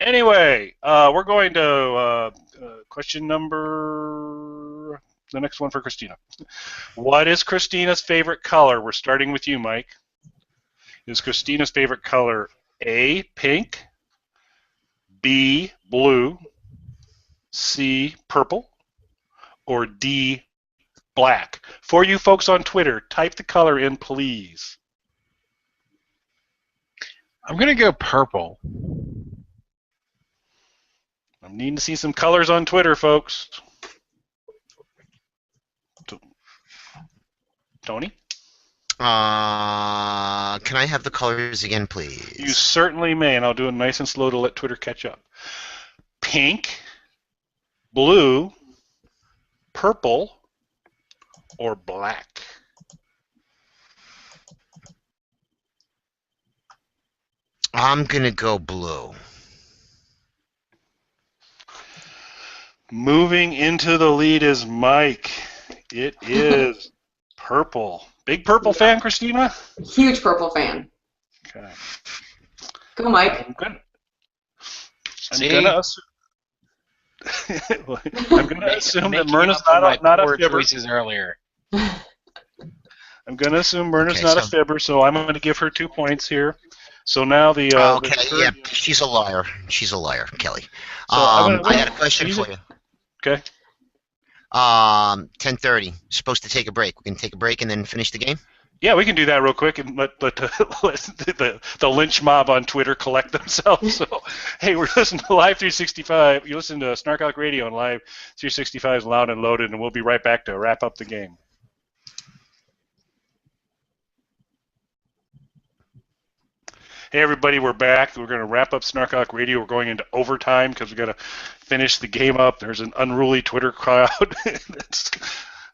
Anyway, we're going to question number. The next one for Christina. What is Christina's favorite color? We're starting with you, Mike. Is Christina's favorite color A, pink, B, blue, C, purple, or D, black? For you folks on Twitter, type the color in, please. I'm going to go purple. I'm needing to see some colors on Twitter, folks. Tony? Can I have the colors again, please? You certainly may, and I'll do it nice and slow to let Twitter catch up. Pink, blue, purple, or black? I'm going to go blue. Moving into the lead is Mike. It is purple. Big purple fan, Christina? Huge purple fan. Okay. Go, Mike. I'm gonna assume that Myrna's not a fibber. Choices earlier. I'm gonna assume Myrna's not a fibber, so I'm gonna give her 2 points here. So now the yeah, she's a liar. She's a liar, Kelly. So I got a question for you. Okay. 10:30. Supposed to take a break. We can take a break and then finish the game. Yeah, we can do that real quick and let the lynch mob on Twitter collect themselves. So, hey, we're listening to Live 365. You listen to SnarkALecs Radio on Live 365 is loud and loaded, and we'll be right back to wrap up the game. Hey, everybody, we're back. We're going to wrap up SnarkALecs Radio. We're going into overtime because we've got to finish the game up. There's an unruly Twitter crowd.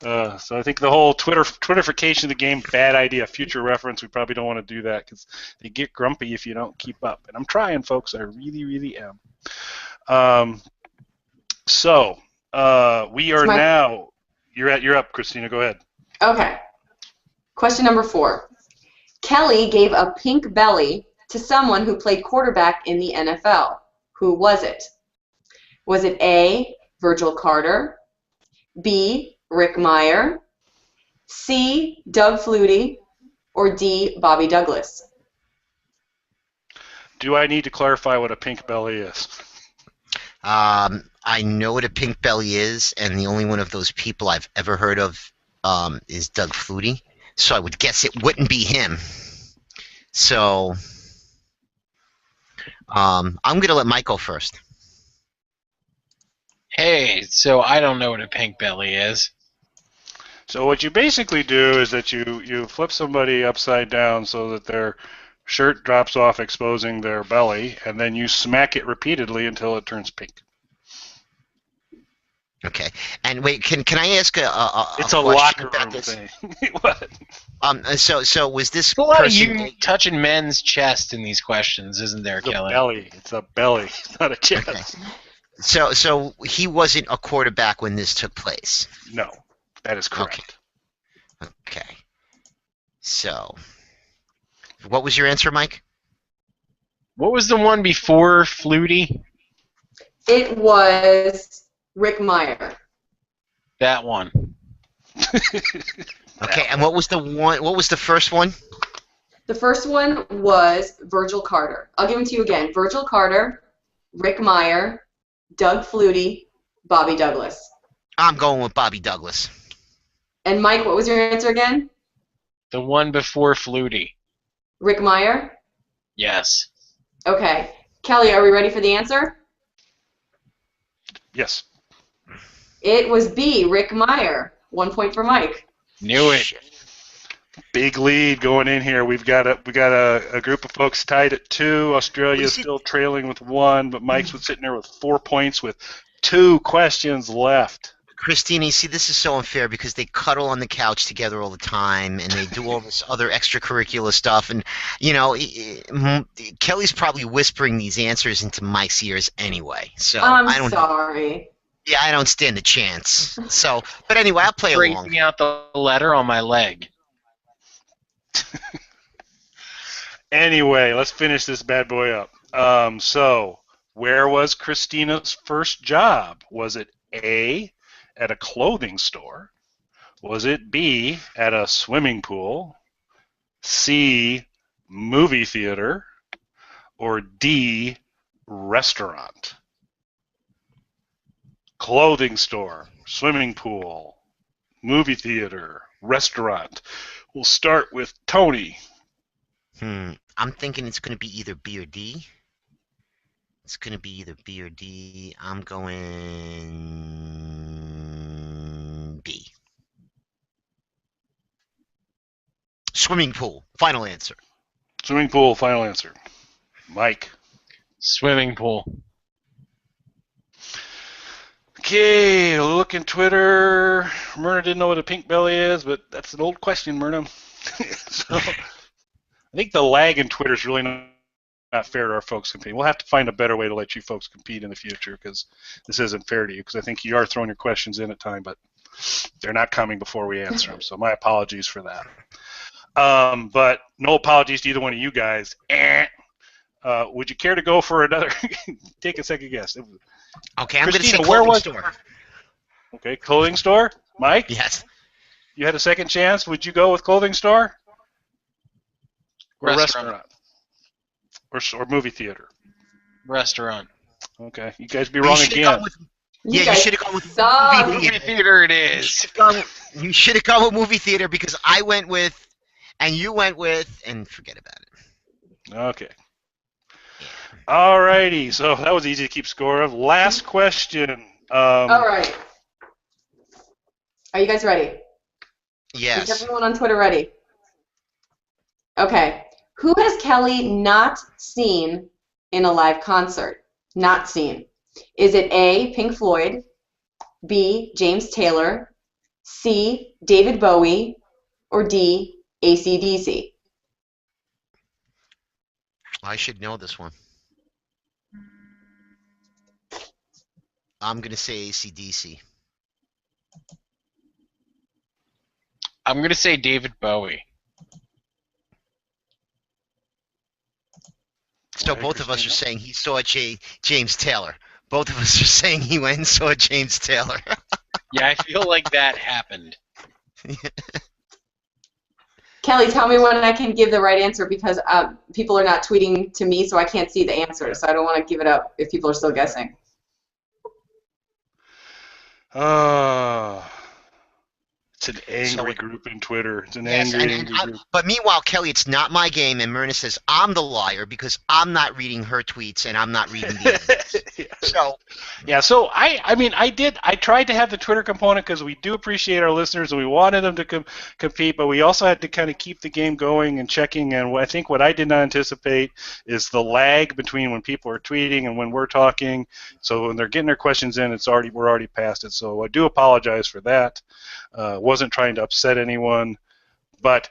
So I think the whole Twitterification of the game, bad idea. Future reference, we probably don't want to do that because they get grumpy if you don't keep up. And I'm trying, folks. I really, really am. We are now. You're up, Christina. Go ahead. Okay. Question number 4. Kelly gave a pink belly to someone who played quarterback in the NFL. Who was it? Was it A, Virgil Carter, B, Rick Meyer, C, Doug Flutie, or D, Bobby Douglas? Do I need to clarify what a pink belly is? I know what a pink belly is, and the only one of those people I've ever heard of is Doug Flutie. So I would guess it wouldn't be him. So I'm going to let Mike go first. Hey, so I don't know what a pink belly is. So what you basically do is that you flip somebody upside down so that their shirt drops off, exposing their belly, and then you smack it repeatedly until it turns pink. Okay. And wait, can I ask it's a locker room thing. What? So was this a lot of person you touching men's chest in these questions, isn't there, Kelly? Belly. It's a belly. It's not a chest. Okay. So he wasn't a quarterback when this took place. No, that is correct. Okay. So, what was your answer, Mike? What was the one before Flutie? It was Rick Meyer. That one. Okay, and what was the one? What was the first one? The first one was Virgil Carter. I'll give them to you again. Virgil Carter, Rick Meyer, Doug Flutie, Bobby Douglas. I'm going with Bobby Douglas. And Mike, what was your answer again? The one before Flutie. Rick Meyer? Yes. Okay. Kelly, are we ready for the answer? Yes. It was B, Rick Meyer. 1 point for Mike. Knew it. Big lead going in here. We've got a group of folks tied at 2. Australia's still trailing with 1, but Mike's sitting there with 4 points with 2 questions left. Christina, you see, this is so unfair because they cuddle on the couch together all the time, and they do all this other extracurricular stuff. And, you know, Kelly's probably whispering these answers into Mike's ears anyway. So I'm I don't sorry. Yeah, I don't stand a chance. So, but anyway, I'll play along. Tracing out the letter on my leg. Anyway, let's finish this bad boy up. So, where was Christina's first job? Was it A, at a clothing store? Was it B, at a swimming pool? C, movie theater? Or D, restaurant? Clothing store, swimming pool, movie theater, restaurant. We'll start with Tony. I'm thinking it's going to be either B or D. It's going to be either B or D. I'm going B. Swimming pool. Final answer. Swimming pool, final answer. Mike. Swimming pool. Okay, look in Twitter. Myrna didn't know what a pink belly is, but that's an old question, Myrna. So, I think the lag in Twitter is really not fair to our folks competing. We'll have to find a better way to let you folks compete in the future because this isn't fair to you because I think you are throwing your questions in at time, but they're not coming before we answer them. So my apologies for that. But no apologies to either one of you guys. Would you care to go for another? Take a second guess. Okay, I'm going to say Christina, clothing store. Okay, clothing store. Mike? Yes. You had a second chance. Would you go with clothing store? Or restaurant? Or movie theater? Restaurant. Okay, you guys be wrong again. You should have gone with movie theater. It is. You should have gone with movie theater because I went with, and you went with, and forget about it. Okay. Alrighty, so that was easy to keep score of. Last question. All right. Are you guys ready? Yes. Is everyone on Twitter ready? Okay. Who has Kelly not seen in a live concert? Not seen. Is it A, Pink Floyd, B, James Taylor, C, David Bowie, or D, AC/DC? I should know this one. I'm going to say AC/DC. I'm going to say David Bowie. So both of us are saying he saw James Taylor. Both of us are saying he went and saw James Taylor. Yeah, I feel like that happened. Kelly, tell me when I can give the right answer because people are not tweeting to me, so I can't see the answer. So I don't want to give it up if people are still guessing. It's an angry group in Twitter. It's an angry group. But meanwhile, Kelly, it's not my game, and Myrna says I'm the liar because I'm not reading her tweets and I'm not reading the So I tried to have the Twitter component because we do appreciate our listeners and we wanted them to compete, but we also had to kind of keep the game going and checking. And I think what I did not anticipate is the lag between when people are tweeting and when we're talking. So when they're getting their questions in, we're already past it. So I do apologize for that. Wasn't trying to upset anyone, but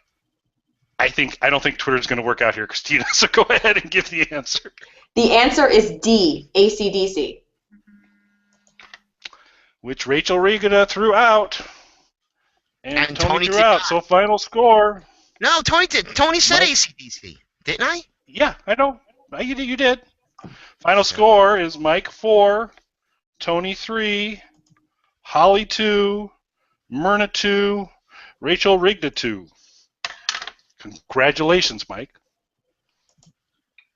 I don't think Twitter's going to work out here, Christina. So go ahead and give the answer. The answer is D, AC/DC. Which Rachel Regan threw out, and Tony threw out. So final score. No, Tony did. Tony said AC/DC, didn't I? Yeah, I know. You did. Final score is Mike 4, Tony 3, Holly 2. Myrna 2, Rachel Rigda 2. Congratulations, Mike.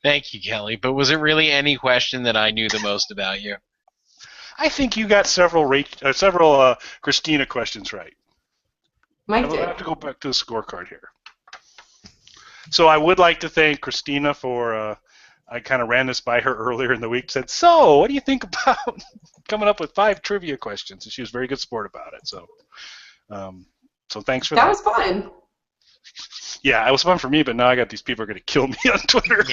Thank you, Kelly. But was it really any question that I knew the most about you? I think you got several Christina questions right. Mike did. I'll have to go back to the scorecard here. So I would like to thank Christina for, I kind of ran this by her earlier in the week, said, so what do you think about coming up with 5 trivia questions? And she was a very good sport about it. So thanks for that. That was fun. Yeah, it was fun for me, but now I got these people who are going to kill me on Twitter.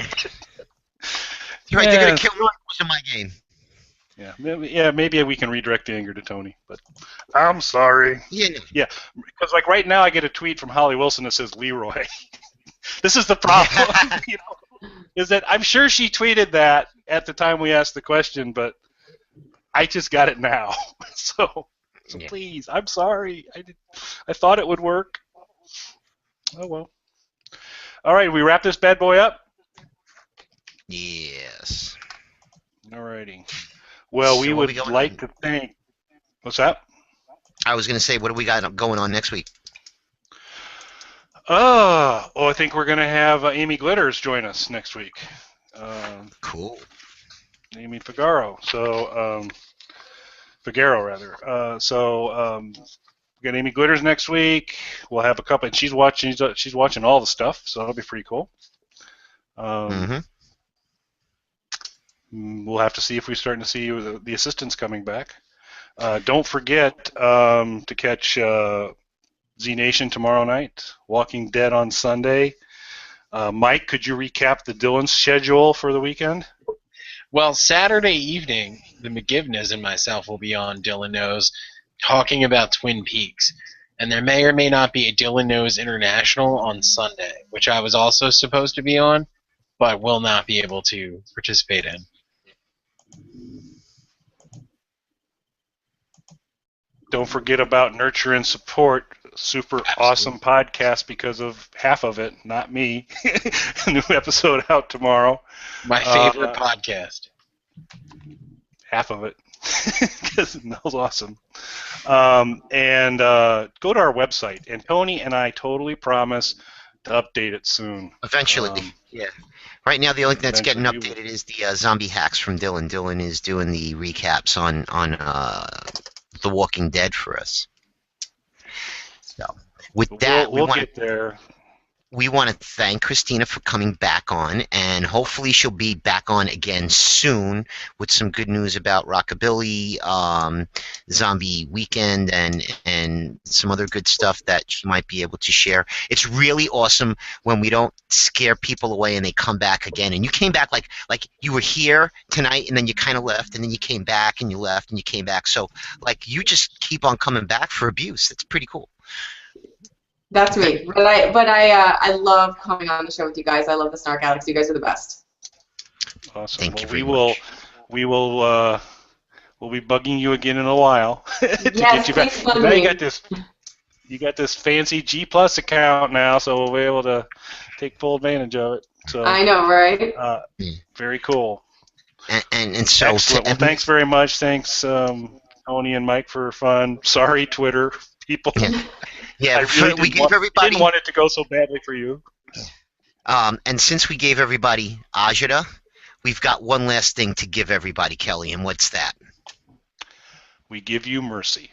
Right, they're going to kill me most of my game. Yeah, maybe we can redirect the anger to Tony, but I'm sorry. Yeah, because like right now I get a tweet from Holly Wilson that says Leroy. This is the problem, is that I'm sure she tweeted that at the time we asked the question, but I just got it now. So Yeah. please, I'm sorry. I thought it would work. Oh well. All right, we wrap this bad boy up. Yes. All righty. Well, So we what would we like going to thank. What's that? I was going to say, what do we got going on next week? I think we're going to have Amy Glitters join us next week. Cool. Amy Figaro. So, Figaro rather. We got Amy Glitters next week. We'll have a couple, and she's watching all the stuff, so that'll be pretty cool. We'll have to see if we're starting to see the assistants coming back. Don't forget to catch Z Nation tomorrow night, Walking Dead on Sunday. Mike, could you recap the Dylan schedule for the weekend? Well, Saturday evening, the McGivnas and myself will be on Dylan Knows talking about Twin Peaks. And there may or may not be a Dylan Knows International on Sunday, which I was also supposed to be on, but will not be able to participate in. Don't forget about Nurture and Support, super awesome podcast because of half of it, not me. A new episode out tomorrow. My favorite podcast. Half of it, because that was awesome. And go to our website, and Tony and I totally promise to update it soon. Eventually, yeah. Right now, the only thing that's getting Eventually updated is the zombie hacks from Dylan. Dylan is doing the recaps on The Walking Dead for us. So, with that, we'll get there. We want to thank Christina for coming back on, and hopefully she'll be back on again soon with some good news about Rockabilly, Zombie Weekend, and some other good stuff that she might be able to share. It's really awesome when we don't scare people away and they come back again. And you came back like you were here tonight, and then you kind of left, and then you came back, and you left, and you came back. So, like, you just keep on coming back for abuse. It's pretty cool. That's me. But I love coming on the show with you guys. I love the SnarkALecs. You guys are the best. Awesome. Thank you very much. We'll be bugging you again in a while to Yes, get you back. please bug Now me. you got this fancy G Plus account now, so we'll be able to take full advantage of it. So I know, right? very cool. And so Excellent. Well, thanks very much. Thanks, Tony and Mike, for fun. Sorry, Twitter people. Yeah, we didn't want it to go so badly for you. And since we gave everybody Ajita, we've got one last thing to give everybody, Kelly, and what's that? We give you mercy.